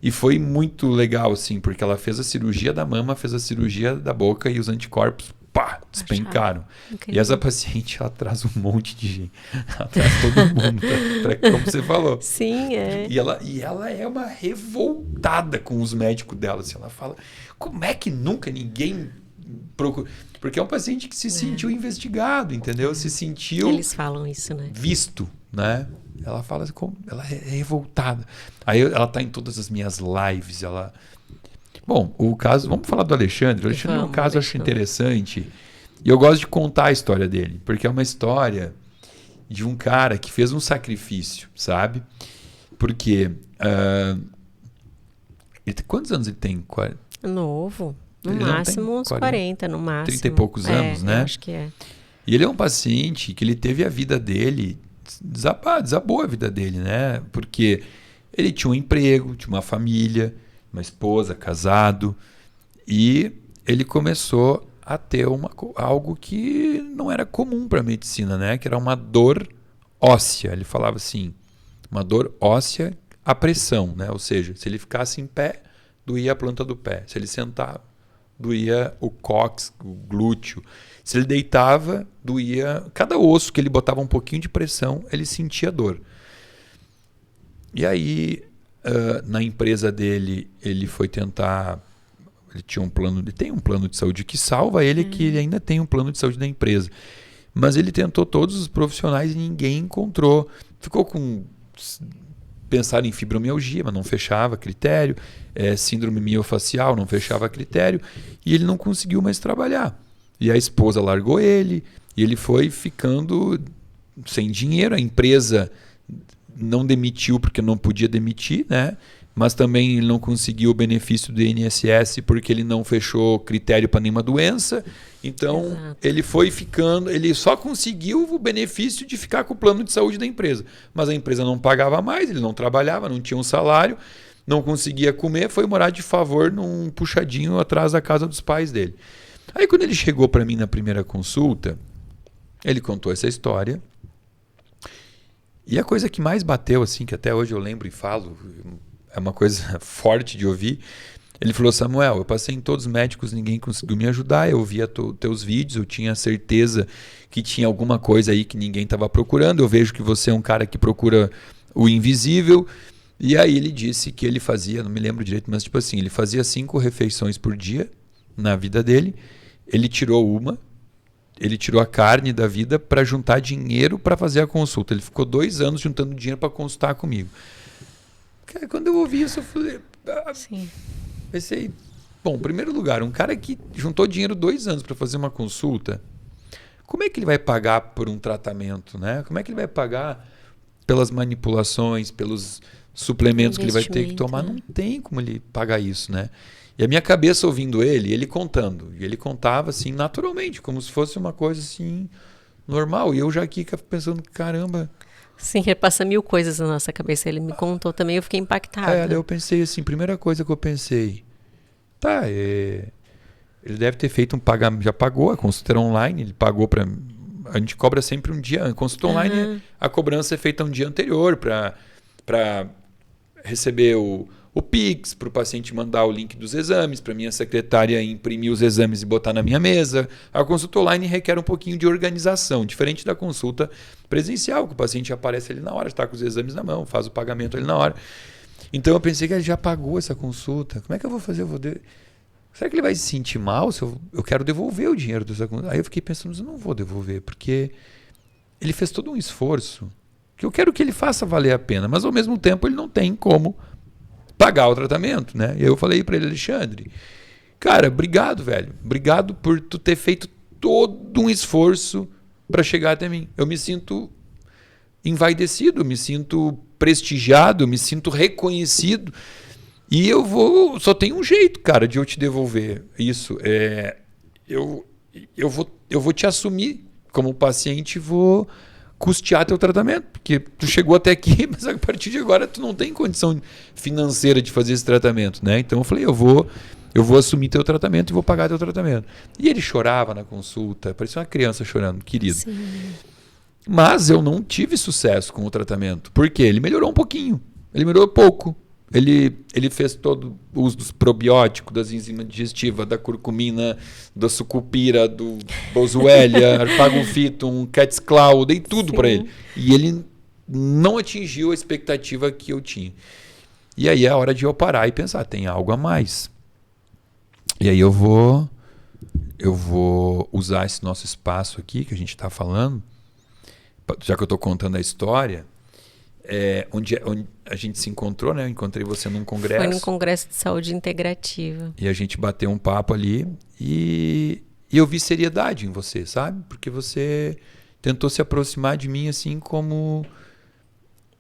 E foi muito legal, assim, porque ela fez a cirurgia da mama, fez a cirurgia da boca e os anticorpos, despencaram. E essa paciente, ela traz um monte de gente. Ela traz todo mundo, como você falou. Sim, é. E ela é uma revoltada com os médicos dela. Assim, ela fala, como é que nunca ninguém procura... Porque é um paciente que se sentiu investigado, entendeu? Se sentiu... Eles falam isso, né? Visto, né? Ela fala assim, ela é revoltada. Aí ela tá em todas as minhas lives, ela... Bom, o caso... Vamos falar do Alexandre. O Alexandre é um caso que eu acho interessante. E eu gosto de contar a história dele, porque é uma história de um cara que fez um sacrifício, sabe? Porque... quantos anos ele tem? Novo. No Ele máximo uns 40, no máximo. 30 e poucos anos, né? Acho que é. E ele é um paciente que ele teve a vida dele... Desabou a vida dele, né? Porque ele tinha um emprego, tinha uma família, uma esposa, casado, e ele começou a ter algo que não era comum para a medicina, né? Que era uma dor óssea. Ele falava assim, uma dor óssea à pressão, né? Ou seja, se ele ficasse em pé, doía a planta do pé. Se ele sentava, doía o cóccix, o glúteo. Se ele deitava, doía... Cada osso que ele botava um pouquinho de pressão, ele sentia dor. E aí, na empresa dele, ele foi tentar... Ele tem um plano de saúde que salva ele, que ele ainda tem um plano de saúde da empresa. Mas ele tentou todos os profissionais e ninguém encontrou. Ficou com... Pensaram em fibromialgia, mas não fechava critério. Síndrome miofacial, não fechava critério. E ele não conseguiu mais trabalhar. E a esposa largou ele, e ele foi ficando sem dinheiro. A empresa não demitiu porque não podia demitir, né? Mas também ele não conseguiu o benefício do INSS porque ele não fechou critério para nenhuma doença. Então, Exato. Ele foi ficando, ele só conseguiu o benefício de ficar com o plano de saúde da empresa. Mas a empresa não pagava mais, ele não trabalhava, não tinha um salário, não conseguia comer, foi morar de favor num puxadinho atrás da casa dos pais dele. Aí quando ele chegou para mim na primeira consulta, ele contou essa história. E a coisa que mais bateu, assim, que até hoje eu lembro e falo, é uma coisa forte de ouvir, ele falou: Samuel, eu passei em todos os médicos, ninguém conseguiu me ajudar, eu via teus vídeos, eu tinha certeza que tinha alguma coisa aí que ninguém estava procurando, eu vejo que você é um cara que procura o invisível. E aí ele disse que ele fazia, não me lembro direito, mas tipo assim, ele fazia 5 refeições por dia na vida dele. Ele tirou a carne da vida para juntar dinheiro para fazer a consulta. Ele ficou 2 anos juntando dinheiro para consultar comigo. Cara, quando eu ouvi isso, eu falei... Sim. Pensei, bom, em primeiro lugar, um cara que juntou dinheiro 2 anos para fazer uma consulta, como é que ele vai pagar por um tratamento, né? Como é que ele vai pagar pelas manipulações, pelos suplementos que ele vai ter que tomar? Não tem como ele pagar isso, né? E a minha cabeça ouvindo ele contando. E ele contava assim, naturalmente, como se fosse uma coisa assim, normal. E eu já aqui pensando, caramba... Sim, repassa 1000 coisas na nossa cabeça. Ele me contou também, eu fiquei impactada. Daí eu pensei assim, primeira coisa que eu pensei, ele deve ter feito um pagamento, já pagou, a consulta era online, ele pagou para... A gente cobra sempre um dia, a consulta online, a cobrança é feita um dia anterior para receber o Pix, para o paciente mandar o link dos exames, para minha secretária imprimir os exames e botar na minha mesa. A consulta online requer um pouquinho de organização, diferente da consulta presencial, que o paciente aparece ali na hora, está com os exames na mão, faz o pagamento ali na hora. Então eu pensei que ele já pagou essa consulta. Como é que eu vou fazer? Será que ele vai se sentir mal se eu quero devolver o dinheiro dessa consulta? Aí eu fiquei pensando, eu não vou devolver, porque ele fez todo um esforço que eu quero que ele faça valer a pena, mas ao mesmo tempo ele não tem como pagar o tratamento, né? E eu falei para ele: Alexandre, cara, obrigado, velho. Obrigado por tu ter feito todo um esforço para chegar até mim. Eu me sinto envaidecido, me sinto prestigiado, me sinto reconhecido. E só tem um jeito, cara, de eu te devolver isso. Eu vou te assumir como paciente e vou custear teu tratamento, porque tu chegou até aqui, mas a partir de agora tu não tem condição financeira de fazer esse tratamento, né? Então eu falei, eu vou assumir teu tratamento e vou pagar teu tratamento. E ele chorava na consulta, parecia uma criança chorando, querido. Sim. Mas eu não tive sucesso com o tratamento. Por quê? Ele melhorou um pouquinho, ele melhorou pouco. Ele fez todo o uso dos probióticos, das enzimas digestivas, da curcumina, da sucupira, do boswellia, arpagofitum, cat's claw, dei tudo para ele. E ele não atingiu a expectativa que eu tinha. E aí é a hora de eu parar e pensar, tem algo a mais. E aí eu vou usar esse nosso espaço aqui que a gente está falando, já que eu estou contando a história, onde a gente se encontrou, né? Eu encontrei você num congresso. Foi num congresso de saúde integrativa. E a gente bateu um papo ali e eu vi seriedade em você, sabe? Porque você tentou se aproximar de mim assim como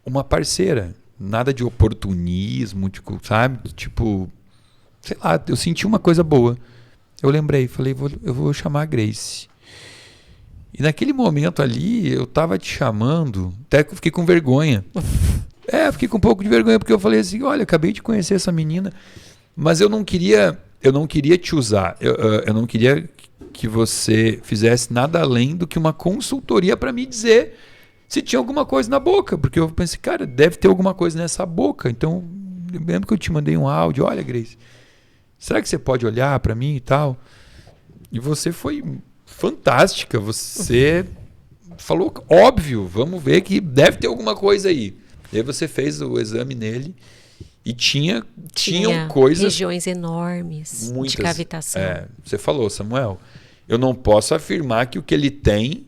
uma parceira. Nada de oportunismo, sabe? Tipo, sei lá, eu senti uma coisa boa. Eu lembrei, falei, eu vou chamar a Grace. E naquele momento ali, eu tava te chamando, até que eu fiquei com vergonha. Fiquei com um pouco de vergonha, porque eu falei assim, olha, acabei de conhecer essa menina, mas eu não queria te usar. Eu não queria que você fizesse nada além do que uma consultoria para me dizer se tinha alguma coisa na boca, porque eu pensei, cara, deve ter alguma coisa nessa boca. Então, eu lembro que eu te mandei um áudio, olha, Grace, será que você pode olhar para mim e tal? E você foi fantástica, você falou, óbvio, vamos ver que deve ter alguma coisa aí. E aí você fez o exame nele e tinham coisas... regiões enormes de cavitação. Você falou, Samuel, eu não posso afirmar que o que ele tem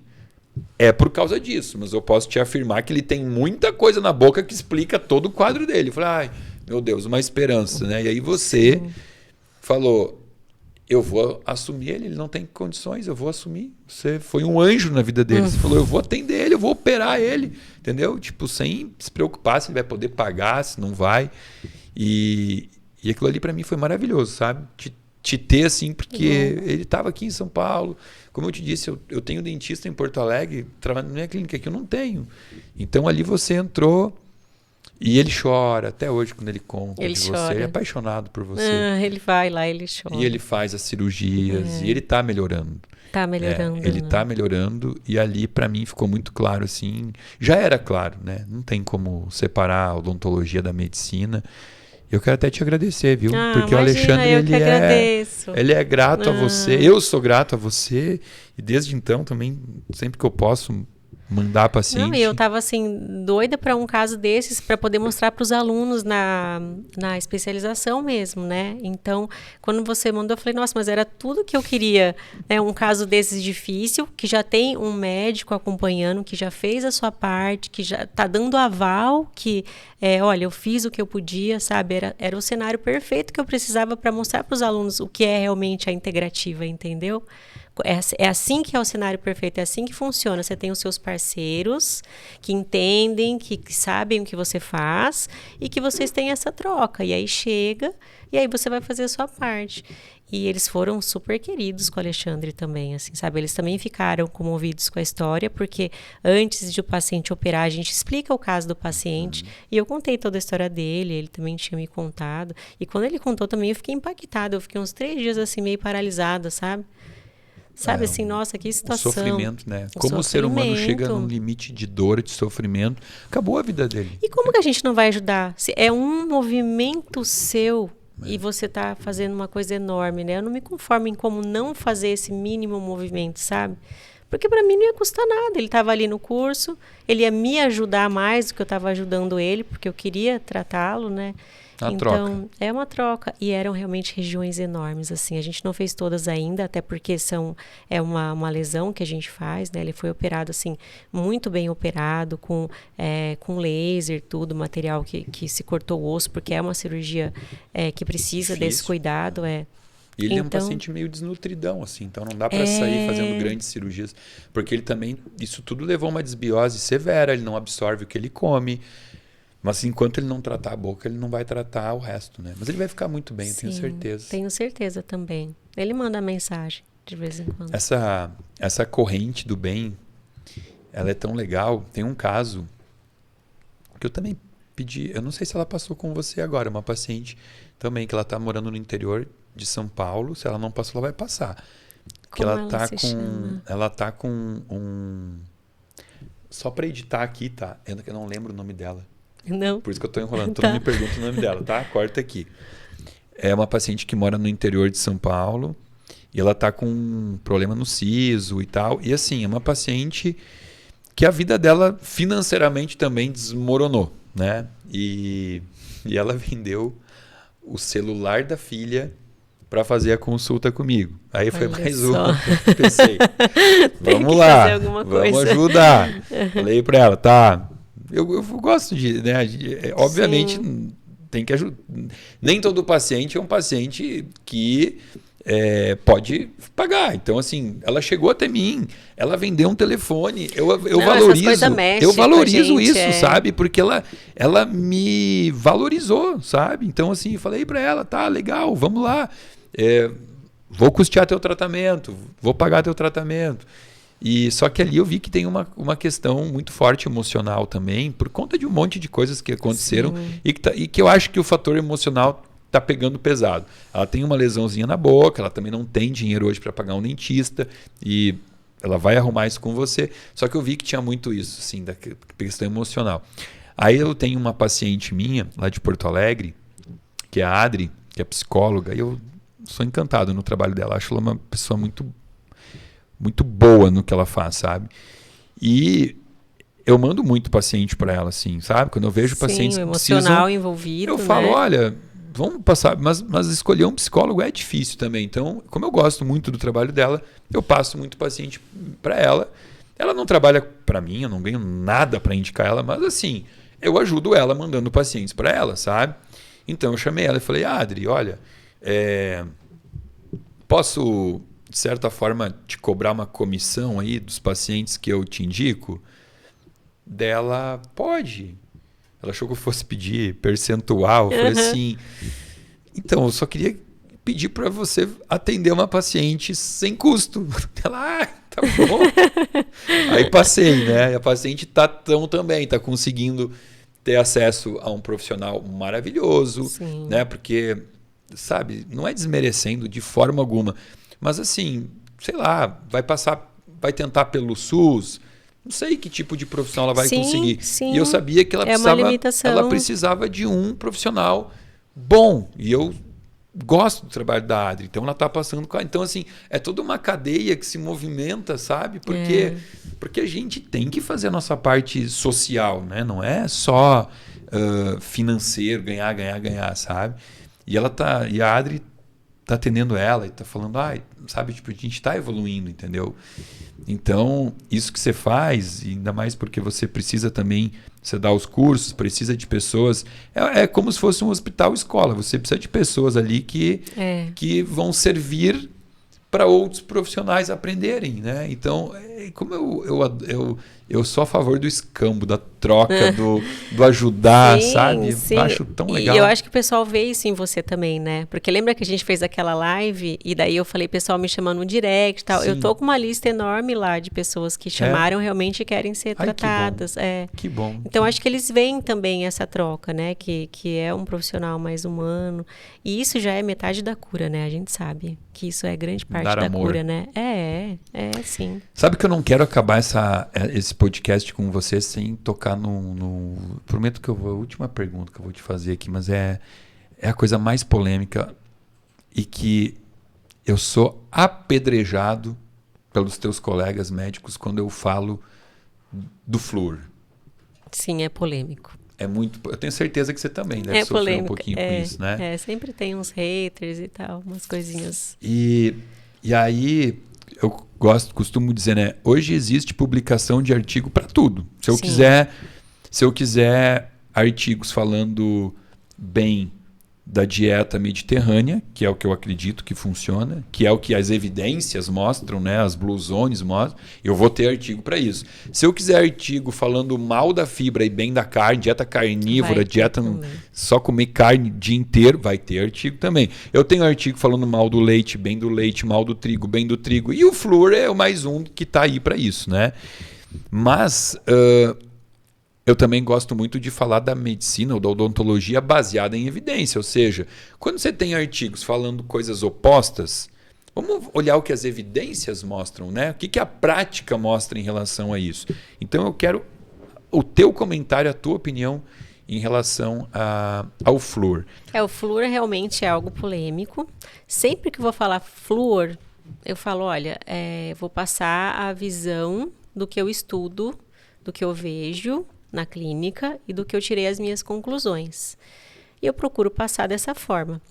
é por causa disso, mas eu posso te afirmar que ele tem muita coisa na boca que explica todo o quadro dele. Eu falei, ai, meu Deus, uma esperança, né? E aí você falou, eu vou assumir ele não tem condições, eu vou assumir. Você foi um anjo na vida dele. Você falou, eu vou atender ele, eu vou operar ele, entendeu? Tipo, sem se preocupar se ele vai poder pagar, se não vai. E aquilo ali para mim foi maravilhoso, sabe? Te ter assim, porque ele estava aqui em São Paulo. Como eu te disse, eu tenho dentista em Porto Alegre, trabalhando na minha clínica aqui, eu não tenho. Então ali você entrou e ele chora até hoje quando ele conta de você. Ele é apaixonado por você. Ele vai lá, ele chora. E ele faz as cirurgias e ele está melhorando. Está melhorando. Ele está melhorando e ali para mim ficou muito claro assim. Já era claro, né? Não tem como separar a odontologia da medicina. Eu quero até te agradecer, viu? Porque o Alexandre, ele é grato a você. Eu sou grato a você. E desde então também, sempre que eu posso mandar paciente. Não, eu estava assim, doida para um caso desses, para poder mostrar para os alunos na especialização mesmo, né? Então, quando você mandou, eu falei, nossa, mas era tudo que eu queria, né? Um caso desses difícil, que já tem um médico acompanhando, que já fez a sua parte, que já está dando aval, que, olha, eu fiz o que eu podia, sabe? Era o cenário perfeito que eu precisava para mostrar para os alunos o que é realmente a integrativa, entendeu? É assim que é o cenário perfeito, é assim que funciona. Você tem os seus parceiros que entendem, que sabem o que você faz e que vocês têm essa troca. E aí chega, e aí você vai fazer a sua parte. E eles foram super queridos com o Alexandre também, assim, sabe? Eles também ficaram comovidos com a história, porque antes de o paciente operar, a gente explica o caso do paciente. E eu contei toda a história dele, ele também tinha me contado. E quando ele contou também, eu fiquei impactada. Eu fiquei uns 3 dias assim, meio paralisada, sabe? Sabe assim, nossa, que situação. O sofrimento, né? Como o ser humano chega num limite de dor, de sofrimento, acabou a vida dele. E como que a gente não vai ajudar? Se é um movimento seu e você está fazendo uma coisa enorme, né? Eu não me conformo em como não fazer esse mínimo movimento, sabe? Porque para mim não ia custar nada. Ele estava ali no curso, ele ia me ajudar mais do que eu estava ajudando ele, porque eu queria tratá-lo, né? Então, é uma troca. E eram realmente regiões enormes, assim. A gente não fez todas ainda, até porque é uma lesão que a gente faz, né? Ele foi operado, assim, muito bem operado, com laser, tudo, material que se cortou o osso, porque é uma cirurgia que precisa desse cuidado, E ele é um paciente meio desnutridão, assim, então não dá para sair fazendo grandes cirurgias, porque ele também, isso tudo levou a uma desbiose severa, ele não absorve o que ele come. Mas enquanto ele não tratar a boca, ele não vai tratar o resto, né? Mas ele vai ficar muito bem, eu tenho certeza. Tenho certeza também. Ele manda mensagem de vez em quando. Essa corrente do bem, ela é tão legal. Tem um caso que eu também pedi, eu não sei se ela passou com você agora, uma paciente também, que ela está morando no interior de São Paulo. Se ela não passou, ela vai passar. Que ela tá com um... Só para editar aqui, tá? Eu não lembro o nome dela. Não. Por isso que eu estou enrolando. Todo mundo me pergunta o nome dela, tá? Corta aqui. É uma paciente que mora no interior de São Paulo e ela está com um problema no siso e tal. E assim, é uma paciente que a vida dela financeiramente também desmoronou, né? E ela vendeu o celular da filha para fazer a consulta comigo. Aí foi mais uma. Pensei, vamos lá, vamos ajudar. Falei para ela, tá? eu gosto de, né? Obviamente, tem que ajudar. Nem todo paciente é um paciente que pode pagar. Então, assim, ela chegou até mim, ela vendeu um telefone, eu valorizo isso, sabe? Porque ela me valorizou, sabe? Então, assim, eu falei para ela, tá, legal, vamos lá, vou custear teu tratamento, vou pagar teu tratamento. E só que ali eu vi que tem uma questão muito forte emocional também, por conta de um monte de coisas que aconteceram e que eu acho que o fator emocional tá pegando pesado. Ela tem uma lesãozinha na boca, ela também não tem dinheiro hoje para pagar um dentista e ela vai arrumar isso com você. Só que eu vi que tinha muito isso, assim, da questão emocional. Aí eu tenho uma paciente minha, lá de Porto Alegre, que é a Adri, que é psicóloga, e eu sou encantado no trabalho dela. Acho ela uma pessoa muito, muito boa no que ela faz, sabe? E eu mando muito paciente para ela, assim, sabe? Quando eu vejo pacientes que precisam... emocional envolvido, eu falo, olha... Vamos passar, mas escolher um psicólogo é difícil também. Então, como eu gosto muito do trabalho dela, eu passo muito paciente para ela. Ela não trabalha para mim, eu não ganho nada para indicar ela, mas assim, eu ajudo ela mandando pacientes para ela, sabe? Então, eu chamei ela e falei, Adri, olha, posso, de certa forma, te cobrar uma comissão aí dos pacientes que eu te indico? Dela, pode. Ela achou que eu fosse pedir percentual. Eu falei assim, então, eu só queria pedir para você atender uma paciente sem custo. Ela, tá bom. Aí passei, né? E a paciente também está conseguindo ter acesso a um profissional maravilhoso, né? Porque, sabe, não é desmerecendo de forma alguma. Mas assim, sei lá, vai tentar pelo SUS. Não sei que tipo de profissional ela vai conseguir. Sim. E eu sabia que ela precisava de um profissional bom. E eu gosto do trabalho da Adri. Então ela está passando... Então, assim, é toda uma cadeia que se movimenta, sabe? Porque a gente tem que fazer a nossa parte social, né? Não é só financeiro, ganhar, sabe? E a Adri tá atendendo ela e tá falando, sabe? Tipo, a gente está evoluindo, entendeu? Então, isso que você faz, ainda mais porque você precisa também, você dá os cursos, precisa de pessoas, é como se fosse um hospital-escola, você precisa de pessoas ali que vão servir para outros profissionais aprenderem, né? Então, como eu sou a favor do escambo, da troca, do ajudar, sabe? Eu acho tão legal. E eu acho que o pessoal vê isso em você também, né? Porque lembra que a gente fez aquela live e daí eu falei, pessoal me chamando no direct e tal. Eu tô com uma lista enorme lá de pessoas que chamaram realmente e querem ser tratadas. Que bom. Então, acho que eles veem também essa troca, né? Que é um profissional mais humano. E isso já é metade da cura, né? A gente sabe que isso é grande parte da cura, né? Sim. Sabe que eu não quero acabar esse podcast com você sem tocar prometo que a última pergunta que eu vou te fazer aqui, mas é a coisa mais polêmica e que eu sou apedrejado pelos teus colegas médicos quando eu falo do flúor. Sim, é polêmico. Eu tenho certeza que você também deve sofrer polêmico, um pouquinho com isso, né? Sempre tem uns haters e tal, umas coisinhas. E aí... Eu costumo dizer, né? Hoje existe publicação de artigo para tudo. Se eu quiser artigos falando bem da dieta mediterrânea, que é o que eu acredito que funciona, que é o que as evidências mostram, né? As Blue Zones mostram, eu vou ter artigo para isso. Se eu quiser artigo falando mal da fibra e bem da carne, dieta carnívora, dieta só comer carne o dia inteiro, vai ter artigo também. Eu tenho artigo falando mal do leite, bem do leite, mal do trigo, bem do trigo, e o flúor é o mais um que está aí para isso, né? Mas... eu também gosto muito de falar da medicina ou da odontologia baseada em evidência. Ou seja, quando você tem artigos falando coisas opostas, vamos olhar o que as evidências mostram, né? O que a prática mostra em relação a isso. Então eu quero o teu comentário, a tua opinião em relação ao flúor. O flúor realmente é algo polêmico. Sempre que eu vou falar flúor, eu falo, olha, vou passar a visão do que eu estudo, do que eu vejo na clínica e do que eu tirei as minhas conclusões. E eu procuro passar dessa forma.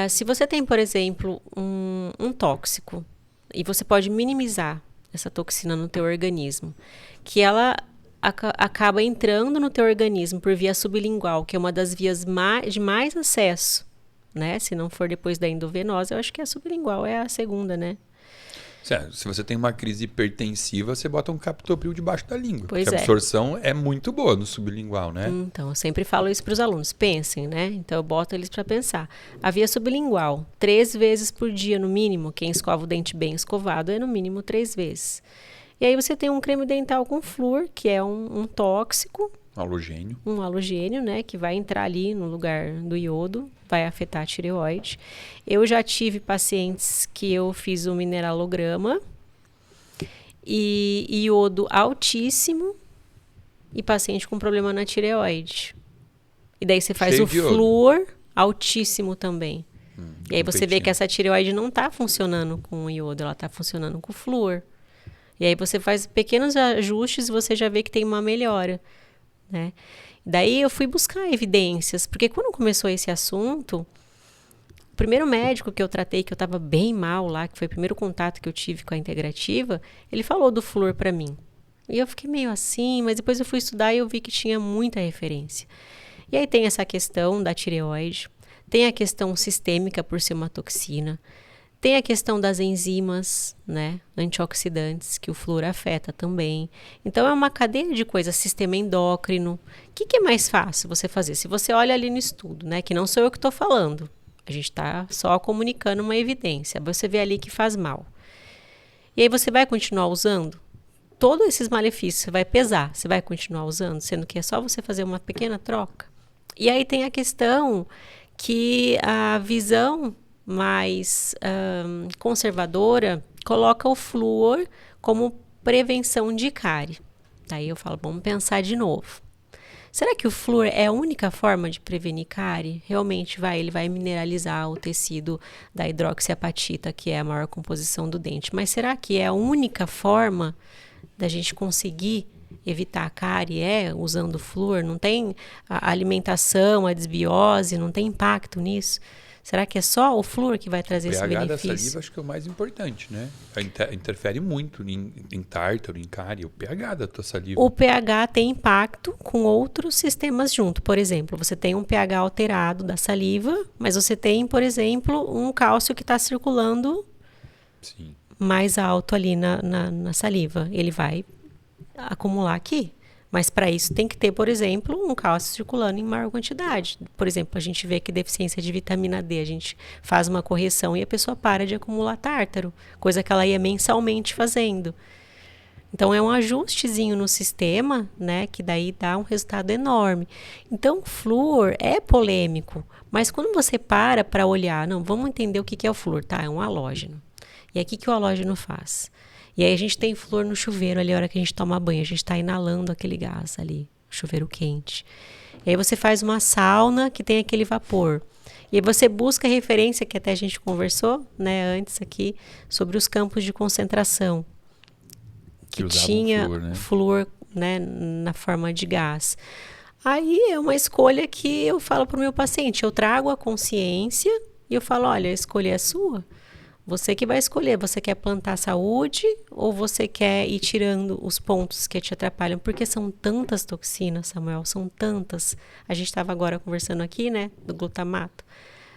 Se você tem, por exemplo, um tóxico, e você pode minimizar essa toxina no teu organismo, que ela acaba entrando no teu organismo por via sublingual, que é uma das vias de mais acesso, né? Se não for depois da endovenosa, eu acho que a sublingual é a segunda, né? Se você tem uma crise hipertensiva, você bota um captopril debaixo da língua. Pois porque a absorção é muito boa no sublingual, né? Então, eu sempre falo isso para os alunos. Pensem, né? Então, eu boto eles para pensar. A via sublingual, 3 vezes por dia no mínimo. Quem escova o dente bem escovado é no mínimo 3 vezes. E aí você tem um creme dental com flúor, que é um tóxico. Halogênio. Um halogênio, né? Que vai entrar ali no lugar do iodo, vai afetar a tireoide. Eu já tive pacientes que eu fiz um mineralograma e iodo altíssimo e paciente com problema na tireoide. E daí você faz o flúor altíssimo também. E aí você vê que essa tireoide não está funcionando com o iodo, ela está funcionando com o flúor. E aí você faz pequenos ajustes e você já vê que tem uma melhora. Né? Daí eu fui buscar evidências, porque quando começou esse assunto, o primeiro médico que eu tratei, que eu estava bem mal lá, que foi o primeiro contato que eu tive com a integrativa, ele falou do flúor para mim. E eu fiquei meio assim, mas depois eu fui estudar e eu vi que tinha muita referência. E aí tem essa questão da tireoide, tem a questão sistêmica por ser uma toxina, tem a questão das enzimas, né, antioxidantes, que o flúor afeta também. Então, é uma cadeia de coisas, sistema endócrino. O que é mais fácil você fazer? Se você olha ali no estudo, né, que não sou eu que estou falando, a gente está só comunicando uma evidência, você vê ali que faz mal. E aí você vai continuar usando? Todos esses malefícios, você vai pesar, você vai continuar usando, sendo que é só você fazer uma pequena troca. E aí tem a questão que a visão mais conservadora coloca o flúor como prevenção de cárie. Daí eu falo, vamos pensar de novo. Será que o flúor é a única forma de prevenir cárie? Realmente ele vai mineralizar o tecido da hidroxiapatita, que é a maior composição do dente. Mas será que é a única forma da gente conseguir evitar a cárie usando o flúor? Não tem a alimentação, a desbiose, não tem impacto nisso? Será que é só o flúor que vai trazer esse benefício? O pH da saliva acho que é o mais importante, né? Interfere muito em tártaro, em cárie, o pH da tua saliva. O pH tem impacto com outros sistemas junto. Por exemplo, você tem um pH alterado da saliva, mas você tem, por exemplo, um cálcio que está circulando mais alto ali na saliva. Ele vai acumular aqui. Mas para isso tem que ter, por exemplo, um cálcio circulando em maior quantidade. Por exemplo, a gente vê que deficiência de vitamina D, a gente faz uma correção e a pessoa para de acumular tártaro, coisa que ela ia mensalmente fazendo. Então é um ajustezinho no sistema, né, que daí dá um resultado enorme. Então o flúor é polêmico, mas quando você para olhar, não, vamos entender o que é o flúor, tá? É um halógeno. E aí o que o halógeno faz? E aí a gente tem flúor no chuveiro ali, a hora que a gente toma banho, a gente está inalando aquele gás ali, chuveiro quente. E aí você faz uma sauna que tem aquele vapor. E aí você busca referência, que até a gente conversou, né, antes aqui, sobre os campos de concentração. Que tinha flúor, né, na forma de gás. Aí é uma escolha que eu falo para o meu paciente, eu trago a consciência e eu falo, olha, a escolha é sua. Você que vai escolher, você quer plantar saúde ou você quer ir tirando os pontos que te atrapalham? Porque são tantas toxinas, Samuel, são tantas. A gente estava agora conversando aqui, né, do glutamato.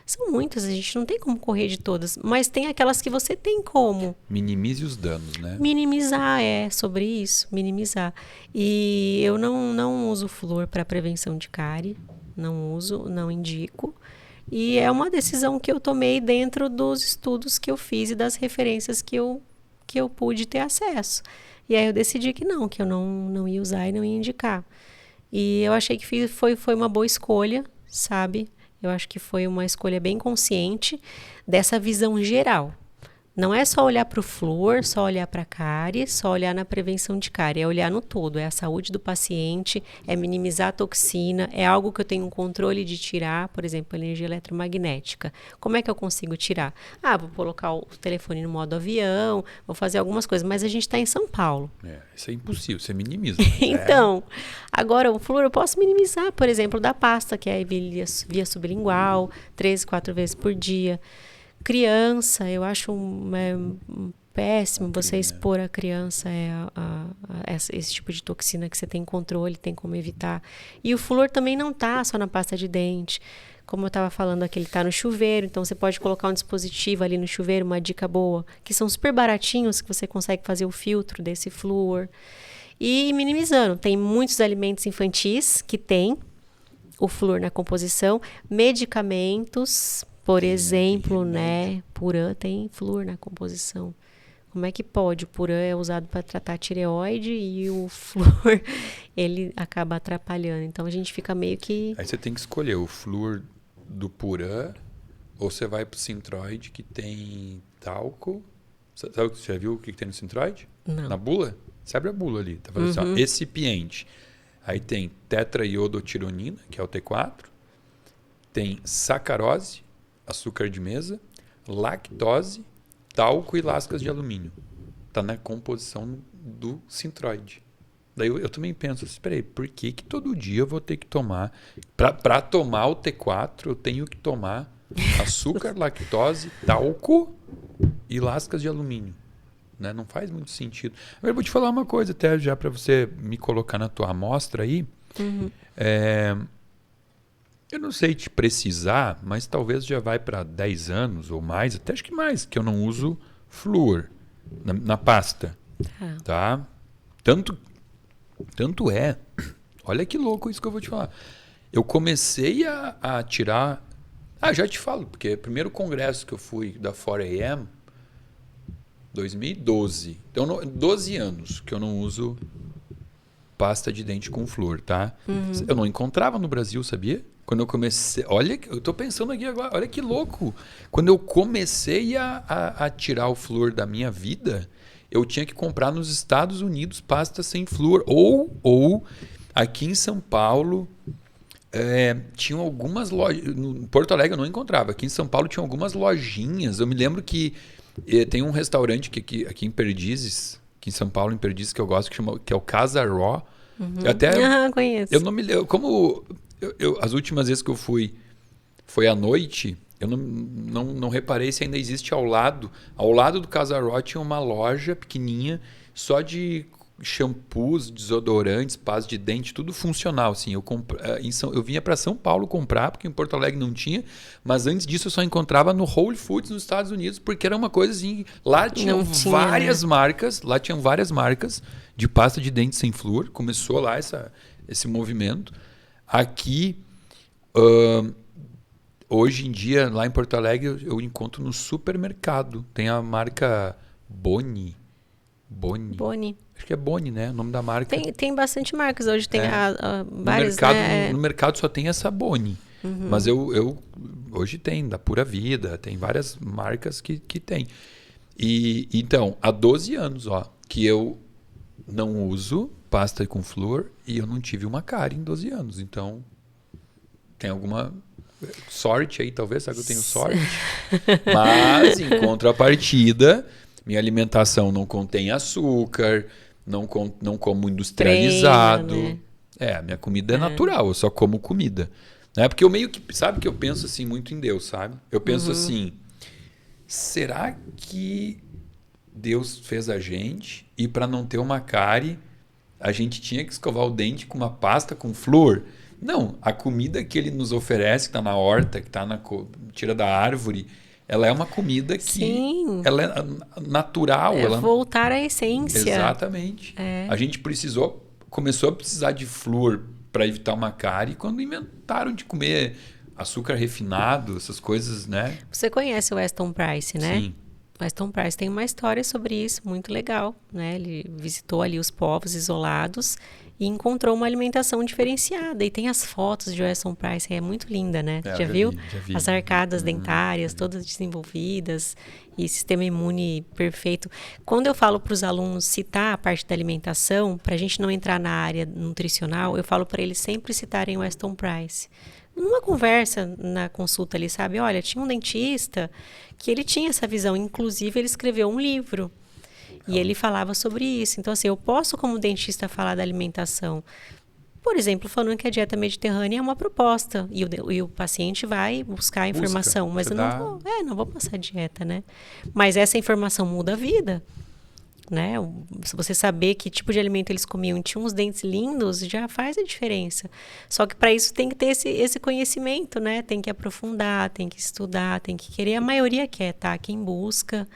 São muitas, a gente não tem como correr de todas, mas tem aquelas que você tem como. Minimize os danos, né? Minimizar, sobre isso, minimizar. E eu não uso flúor para prevenção de cárie, não uso, não indico. E é uma decisão que eu tomei dentro dos estudos que eu fiz e das referências que eu pude ter acesso. E aí eu decidi que eu não ia usar e não ia indicar. E eu achei que foi uma boa escolha, sabe? Eu acho que foi uma escolha bem consciente dessa visão geral. Não é só olhar para o flúor, só olhar para a cárie, só olhar na prevenção de cárie. É olhar no todo, é a saúde do paciente, é minimizar a toxina, é algo que eu tenho um controle de tirar, por exemplo, a energia eletromagnética. Como é que eu consigo tirar? Vou colocar o telefone no modo avião, vou fazer algumas coisas, mas a gente está em São Paulo. Isso é impossível, você minimiza. Então, agora o flúor eu posso minimizar, por exemplo, da pasta, que é a via sublingual, 3, 4 vezes por dia. Criança, eu acho péssimo você expor a criança esse tipo de toxina que você tem controle, tem como evitar. E o flúor também não tá só na pasta de dente. Como eu estava falando aqui, ele está no chuveiro, então você pode colocar um dispositivo ali no chuveiro, uma dica boa, que são super baratinhos, que você consegue fazer o filtro desse flúor. E minimizando, tem muitos alimentos infantis que tem o flúor na composição, medicamentos, por exemplo, né, Puran tem flúor na composição. Como é que pode? O Puran é usado para tratar a tireoide e o flúor, ele acaba atrapalhando. Então, a gente fica meio que... Aí você tem que escolher o flúor do Puran ou você vai pro Synthroid que tem talco. Você já viu o que tem no Synthroid? Não. Na bula? Você abre a bula ali. Tá falando assim, ó, excipiente. Aí tem tetraiodotironina, que é o T4. Tem sacarose, açúcar de mesa, lactose, talco e lascas de alumínio. Tá na composição do Synthroid. Daí eu também penso, espera aí, por que todo dia eu vou ter que tomar... Para tomar o T4, eu tenho que tomar açúcar, lactose, talco e lascas de alumínio. Né? Não faz muito sentido. Agora eu vou te falar uma coisa, até já para você me colocar na tua amostra aí. Eu não sei te precisar, mas talvez já vai para 10 anos ou mais, até acho que mais, que eu não uso flúor na pasta. Tá? Tanto é, olha que louco isso que eu vou te falar. Eu comecei a tirar... já te falo, porque o primeiro congresso que eu fui da 4AM, 2012. Então, 12 anos que eu não uso pasta de dente com flúor, tá? Eu não encontrava no Brasil, sabia? Quando eu comecei... Olha, eu tô pensando aqui agora, olha que louco. Quando eu comecei a tirar o flúor da minha vida... eu tinha que comprar nos Estados Unidos pasta sem flúor. Ou aqui em São Paulo, tinham algumas lojas... Em Porto Alegre eu não encontrava. Aqui em São Paulo tinha algumas lojinhas. Eu me lembro que tem um restaurante aqui em Perdizes, aqui em São Paulo, em Perdizes, que eu gosto, que é o Casa Raw. Até, conheço. Eu não me lembro... Como as últimas vezes que eu fui foi à noite... Eu não reparei se ainda existe ao lado. Ao lado do Casa Raw tinha uma loja pequenininha só de shampoos, desodorantes, pasta de dente, tudo funcional. Assim. Eu vinha para São Paulo comprar, porque em Porto Alegre não tinha. Mas antes disso eu só encontrava no Whole Foods nos Estados Unidos, porque era uma coisa assim... Lá tinham várias marcas. Lá tinham várias marcas de pasta de dente sem flúor. Começou lá esse movimento. Aqui... hoje em dia, lá em Porto Alegre, eu encontro no supermercado. Tem a marca Boni. Acho que é Boni, né? O nome da marca. Tem bastante marcas. Hoje tem várias... No mercado só tem essa Boni. Mas hoje tem, da Pura Vida. Tem várias marcas que tem. E, então, há 12 anos que eu não uso pasta com flúor e eu não tive uma cárie em 12 anos. Então, tem alguma... sorte aí, talvez, sabe que eu tenho sorte? Mas, em contrapartida, minha alimentação não contém açúcar, não como industrializado. Treino, né? Minha comida é natural, eu só como comida. Né? Porque eu meio que, sabe que eu penso assim muito em Deus, sabe? Eu penso assim, será que Deus fez a gente e para não ter uma cárie, a gente tinha que escovar o dente com uma pasta com flúor? Não, a comida que ele nos oferece, que está na horta, que está tira da árvore, ela é uma comida que ela é natural. Voltar à essência. Exatamente. A gente começou a precisar de flúor para evitar uma cárie quando inventaram de comer açúcar refinado, essas coisas, né? Você conhece o Weston Price, né? Sim. O Weston Price tem uma história sobre isso, muito legal, né? Ele visitou ali os povos isolados e encontrou uma alimentação diferenciada. E tem as fotos de Weston Price, é muito linda, né? Já viu? Já vi. As arcadas dentárias, todas desenvolvidas e sistema imune perfeito. Quando eu falo para os alunos citar a parte da alimentação, para a gente não entrar na área nutricional, eu falo para eles sempre citarem Weston Price. Numa conversa na consulta ali, sabe? Olha, tinha um dentista que ele tinha essa visão. Inclusive, ele escreveu um livro. E ele falava sobre isso. Então, assim, eu posso, como dentista, falar da alimentação. Por exemplo, falando que a dieta mediterrânea é uma proposta e o paciente vai buscar a informação, mas eu não vou passar dieta, né? Mas essa informação muda a vida, né? Se você saber que tipo de alimento eles comiam e tinham uns dentes lindos, já faz a diferença. Só que para isso tem que ter esse conhecimento, né? Tem que aprofundar, tem que estudar, tem que querer. A maioria quer, tá? Quem busca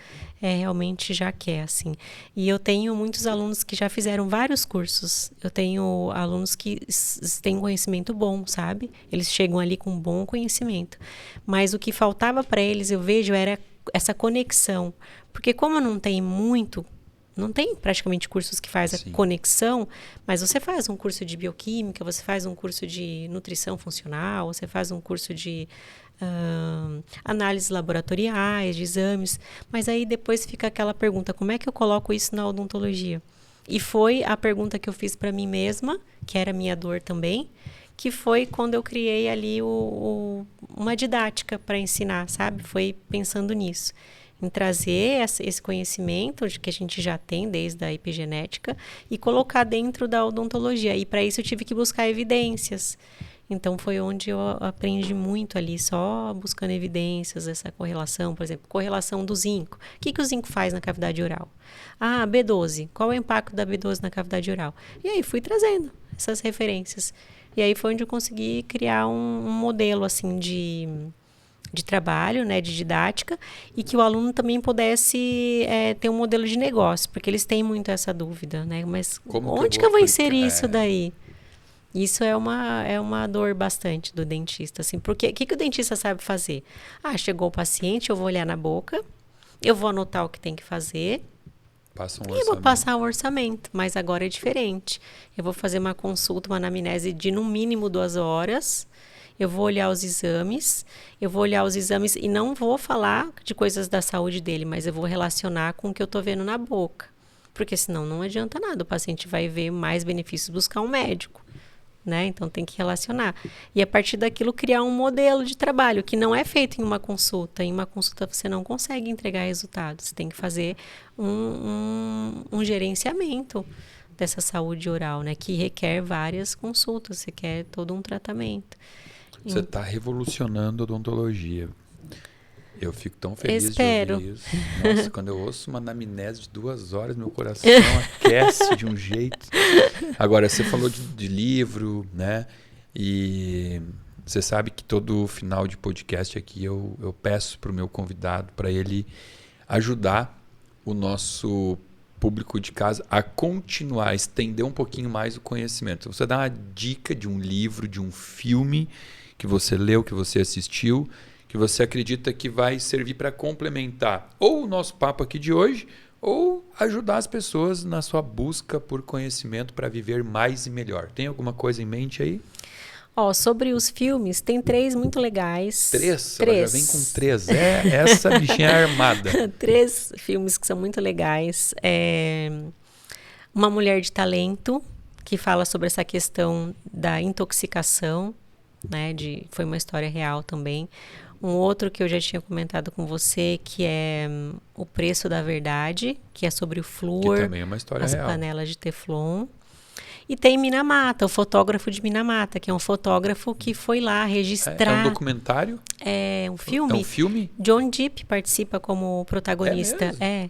realmente já quer, assim. E eu tenho muitos alunos que já fizeram vários cursos. Eu tenho alunos que têm um conhecimento bom, sabe? Eles chegam ali com um bom conhecimento. Mas o que faltava para eles, eu vejo, era essa conexão. Porque como não tem praticamente cursos que faz a conexão, mas você faz um curso de bioquímica, você faz um curso de nutrição funcional, você faz um curso de análises laboratoriais, de exames, mas aí depois fica aquela pergunta, como é que eu coloco isso na odontologia? E foi a pergunta que eu fiz para mim mesma, que era minha dor também, que foi quando eu criei ali uma didática para ensinar, sabe? Foi pensando nisso. Em trazer esse conhecimento que a gente já tem desde a epigenética e colocar dentro da odontologia. E para isso eu tive que buscar evidências. Então foi onde eu aprendi muito ali, só buscando evidências, essa correlação, por exemplo, correlação do zinco. O que o zinco faz na cavidade oral? B12. Qual é o impacto da B12 na cavidade oral? E aí fui trazendo essas referências. E aí foi onde eu consegui criar um modelo assim de trabalho, né, de didática, e que o aluno também pudesse ter um modelo de negócio, porque eles têm muito essa dúvida, né? Mas onde que eu vou inserir isso daí? Isso é uma dor bastante do dentista, assim, porque o que o dentista sabe fazer? Chegou o paciente, eu vou olhar na boca, eu vou anotar o que tem que fazer, e vou passar um orçamento, mas agora é diferente. Eu vou fazer uma consulta, uma anamnese de no mínimo 2 horas. Eu vou olhar os exames e não vou falar de coisas da saúde dele, mas eu vou relacionar com o que eu estou vendo na boca. Porque senão não adianta nada, o paciente vai ver mais benefícios buscar um médico, né? Então tem que relacionar. E a partir daquilo criar um modelo de trabalho, que não é feito em uma consulta. Em uma consulta você não consegue entregar resultados, você tem que fazer um gerenciamento dessa saúde oral, né? Que requer várias consultas, você quer todo um tratamento. Você está revolucionando a odontologia. Eu fico tão feliz Espero. de ouvir isso. Nossa, quando eu ouço uma anamnese de 2 horas, meu coração aquece de um jeito. Agora, você falou de livro, né? E você sabe que todo final de podcast aqui eu peço para o meu convidado, para ele ajudar o nosso público de casa a continuar, a estender um pouquinho mais o conhecimento. Você dá uma dica de um livro, de um filme que você leu, que você assistiu, que você acredita que vai servir para complementar ou o nosso papo aqui de hoje, ou ajudar as pessoas na sua busca por conhecimento para viver mais e melhor. Tem alguma coisa em mente aí? Sobre os filmes, tem 3 muito legais. 3? Ela já vem com 3. Essa bichinha é armada. 3 filmes que são muito legais. Uma Mulher de Talento, que fala sobre essa questão da intoxicação, né? Foi uma história real também. Um outro que eu já tinha comentado com você, que é O Preço da Verdade, que é sobre o flúor, que também é uma história as real. Panelas de Teflon. E tem Minamata, o fotógrafo de Minamata, que é um fotógrafo que foi lá registrar... É um documentário? É um filme. É um filme? John Depp participa como protagonista. É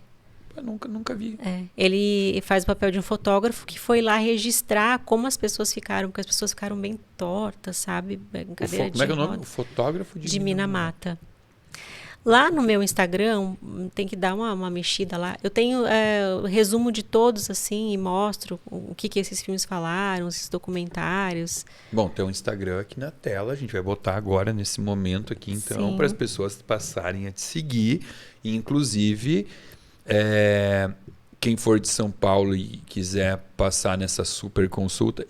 mesmo? Eu nunca vi. Ele faz o papel de um fotógrafo que foi lá registrar como as pessoas ficaram, porque as pessoas ficaram bem tortas, sabe? Como é que é o nome? O fotógrafo de Minamata. Lá no meu Instagram, tem que dar uma mexida lá. Eu tenho resumo de todos, assim, e mostro o que esses filmes falaram, esses documentários. Bom, tem um Instagram aqui na tela, a gente vai botar agora, nesse momento aqui, então, para as pessoas passarem a te seguir. E, inclusive, quem for de São Paulo e quiser passar nessa super consulta,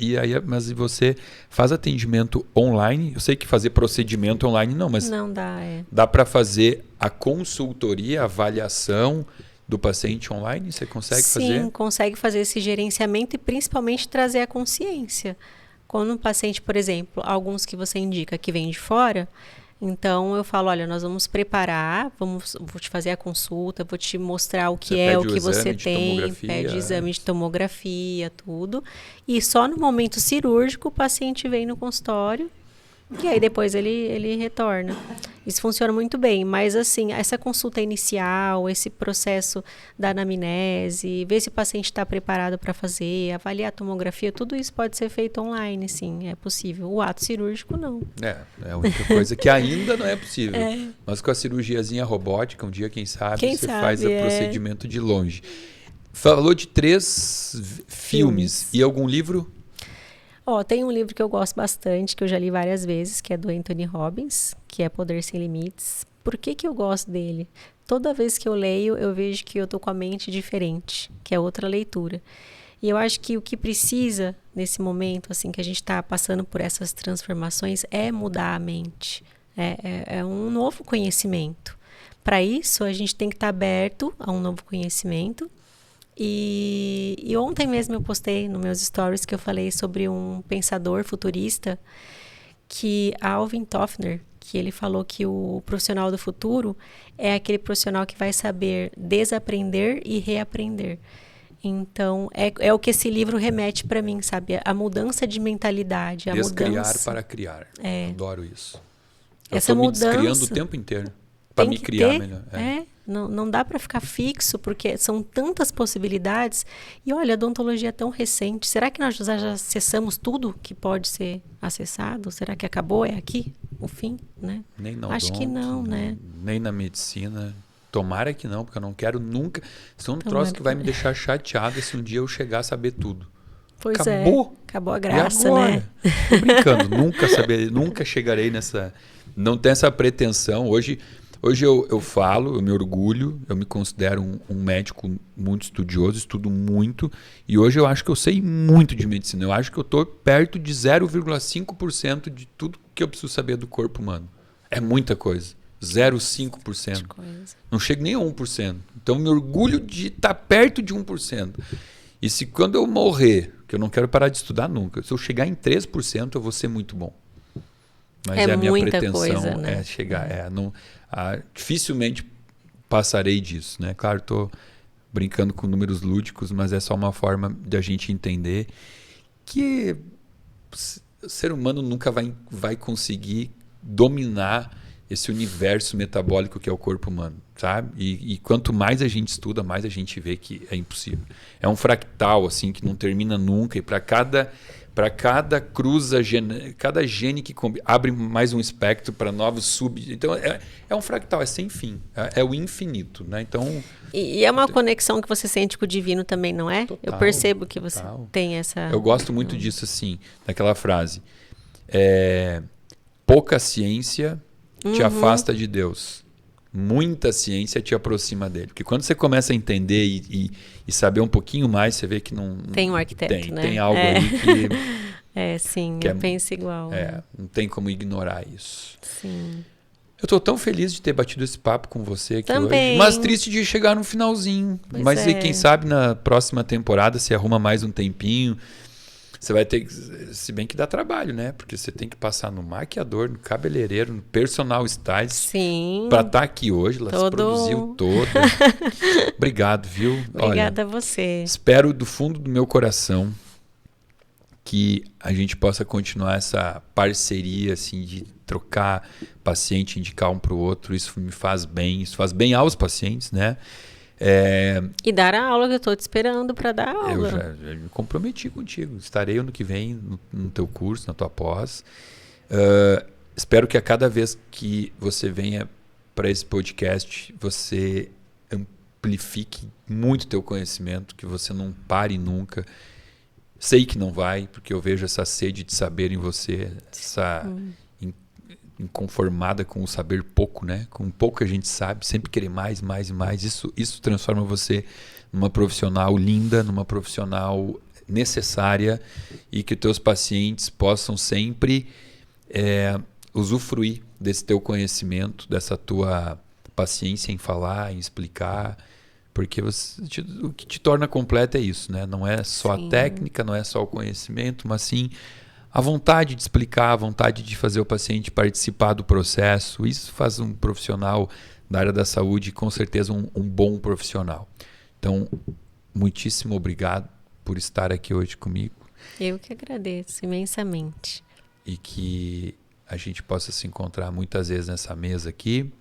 mas você faz atendimento online? Eu sei que fazer procedimento online não, mas não dá, dá para fazer a consultoria, a avaliação do paciente online? Você consegue fazer? Sim, consegue fazer esse gerenciamento e principalmente trazer a consciência. Quando um paciente, por exemplo, alguns que você indica que vem de fora, Então eu falo, olha, nós vamos preparar, vou te fazer a consulta, vou te mostrar o que Você é, o pede que o você exame de tem, tomografia. pede exame de tomografia, tudo. E só no momento cirúrgico o paciente vem no consultório e aí depois ele retorna. Isso funciona muito bem, mas assim, essa consulta inicial, esse processo da anamnese, ver se o paciente está preparado para fazer, avaliar a tomografia, tudo isso pode ser feito online, sim, é possível. O ato cirúrgico, não. É a única coisa que ainda não é possível. Mas com a cirurgiazinha robótica, um dia, quem sabe faz o procedimento de longe. Falou de 3 filmes. E algum livro? Tem um livro que eu gosto bastante, que eu já li várias vezes, que é do Anthony Robbins, que é Poder Sem Limites. Por que eu gosto dele? Toda vez que eu leio, eu vejo que eu tô com a mente diferente, que é outra leitura. E eu acho que o que precisa, nesse momento, assim, que a gente está passando por essas transformações, é mudar a mente. É um novo conhecimento. Para isso, a gente tem que estar aberto a um novo conhecimento. E ontem mesmo eu postei nos meus stories que eu falei sobre um pensador futurista, que Alvin Toffler, que ele falou que o profissional do futuro é aquele profissional que vai saber desaprender e reaprender. Então, é o que esse livro remete para mim, sabe? A mudança de mentalidade, a Descriar mudança... para criar. Adoro isso. Essa mudança... me descriando o tempo inteiro para me criar melhor. Não dá para ficar fixo, porque são tantas possibilidades. E olha, a odontologia é tão recente. Será que nós já acessamos tudo que pode ser acessado? Será que acabou? É aqui o fim, né? Nem na Acho que não, né? Nem na medicina. Tomara que não, porque eu não quero nunca... Isso é um troço que vai me deixar chateado se um dia eu chegar a saber tudo. Pois acabou. Acabou a graça, e agora? Né? Tô brincando. Nunca chegarei nessa... Não tenho essa pretensão. Hoje eu falo, eu me orgulho, eu me considero um médico muito estudioso, estudo muito, e hoje eu acho que eu sei muito de medicina. Eu acho que eu estou perto de 0,5% de tudo que eu preciso saber do corpo humano. É muita coisa. 0,5%. Não chego nem a 1%. Então eu me orgulho de estar perto de 1%. E se quando eu morrer, que eu não quero parar de estudar nunca, se eu chegar em 3%, eu vou ser muito bom. Mas a minha pretensão coisa, né? É chegar... dificilmente passarei disso, né? Claro, estou brincando com números lúdicos, mas é só uma forma de a gente entender que o ser humano nunca vai conseguir dominar esse universo metabólico que é o corpo humano, sabe? E quanto mais a gente estuda, mais a gente vê que é impossível. É um fractal assim que não termina nunca, e para cada cruza, cada gene que abre mais um espectro para novos sub... Então, é um fractal, é sem fim. É o infinito, né? Então... E é uma conexão que você sente com o divino também, não é? Total, eu percebo que você tem essa... Eu gosto muito disso, assim, daquela frase. Pouca ciência te afasta de Deus. Muita ciência te aproxima dele. Porque quando você começa a entender e saber um pouquinho mais, você vê que não... Tem um arquiteto, né? Tem algo aí que... sim, eu penso igual. Não tem como ignorar isso. Sim. Eu estou tão feliz de ter batido esse papo com você aqui também. hoje. Mas triste de chegar no finalzinho. Mas quem sabe na próxima temporada você arruma mais um tempinho. Você vai ter... Se bem que dá trabalho, né? Porque você tem que passar no maquiador, no cabeleireiro, no personal stylist. Sim. Para estar aqui hoje. Ela se produziu toda. Obrigado, viu? Obrigada a você. Espero do fundo do meu coração que a gente possa continuar essa parceria assim, de trocar paciente, indicar um para o outro. Isso me faz bem. Isso faz bem aos pacientes, né? E dar a aula que eu estou te esperando para dar aula. Eu já me comprometi contigo. Estarei ano que vem no teu curso, na tua pós. Espero que a cada vez que você venha para esse podcast, você amplifique muito teu conhecimento, que você não pare nunca. Sei que não vai, porque eu vejo essa sede de saber em você, essa inconformada com o saber pouco, né? Com pouco que a gente sabe, sempre querer mais, mais e mais. Isso transforma você numa profissional linda, numa profissional necessária, e que os teus pacientes possam sempre usufruir desse teu conhecimento, dessa tua paciência em falar, em explicar, porque o que te torna completo é isso, né? Não é só a técnica, não é só o conhecimento, mas sim a vontade de explicar, a vontade de fazer o paciente participar do processo. Isso faz um profissional da área da saúde, com certeza um bom profissional. Então, muitíssimo obrigado por estar aqui hoje comigo. Eu que agradeço imensamente. E que a gente possa se encontrar muitas vezes nessa mesa aqui.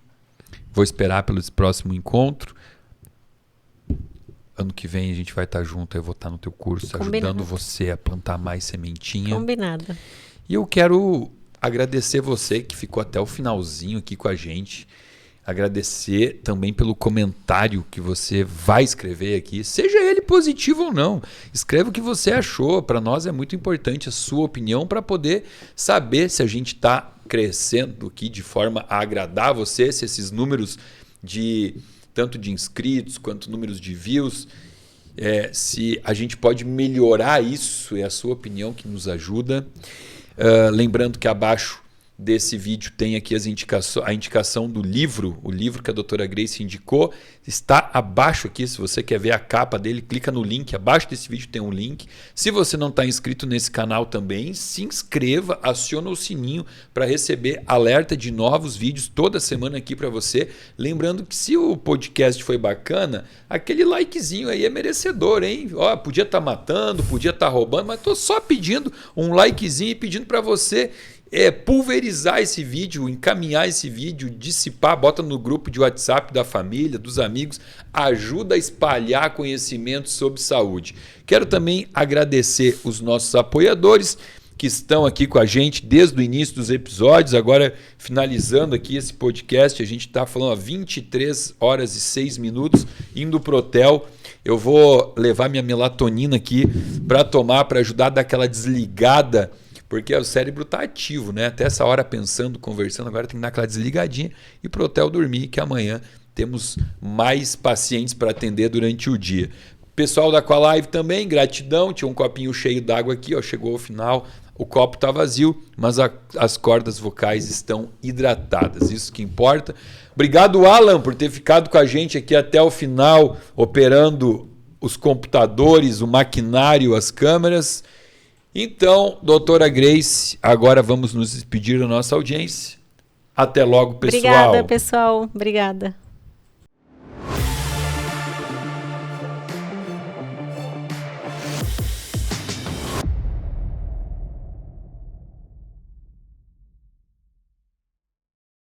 Vou esperar pelo próximo encontro. Ano que vem a gente vai estar junto, eu vou estar no teu curso, ajudando você a plantar mais sementinha. Combinado. E eu quero agradecer você que ficou até o finalzinho aqui com a gente. Agradecer também pelo comentário que você vai escrever aqui, seja ele positivo ou não. Escreva o que você achou. Para nós é muito importante a sua opinião para poder saber se a gente está crescendo aqui de forma a agradar você, se esses números tanto de inscritos quanto números de views, se a gente pode melhorar isso. É a sua opinião que nos ajuda. Lembrando que abaixo desse vídeo tem aqui a indicação do livro, o livro que a doutora Grace indicou, está abaixo aqui. Se você quer ver a capa dele, clica no link, abaixo desse vídeo tem um link. Se você não está inscrito nesse canal também, se inscreva, aciona o sininho para receber alerta de novos vídeos toda semana aqui para você. Lembrando que se o podcast foi bacana, aquele likezinho aí é merecedor, hein? Ó, podia estar matando, podia estar roubando, mas estou só pedindo um likezinho e pedindo para você pulverizar esse vídeo, encaminhar esse vídeo, dissipar, bota no grupo de WhatsApp da família, dos amigos, ajuda a espalhar conhecimento sobre saúde. Quero também agradecer os nossos apoiadores que estão aqui com a gente desde o início dos episódios. Agora, finalizando aqui esse podcast, a gente está falando há 23 horas e 6 minutos, indo pro hotel. Eu vou levar minha melatonina aqui para tomar, para ajudar a dar aquela desligada, porque o cérebro está ativo, né? Até essa hora pensando, conversando, agora tem que dar aquela desligadinha e para o hotel dormir, que amanhã temos mais pacientes para atender durante o dia. Pessoal da Aqualive também, gratidão. Tinha um copinho cheio d'água aqui, ó, chegou ao final, o copo está vazio, mas as cordas vocais estão hidratadas, isso que importa. Obrigado, Alan, por ter ficado com a gente aqui até o final, operando os computadores, o maquinário, as câmeras. Então, doutora Grace, agora vamos nos despedir da nossa audiência. Até logo, pessoal. Obrigada, pessoal. Obrigada.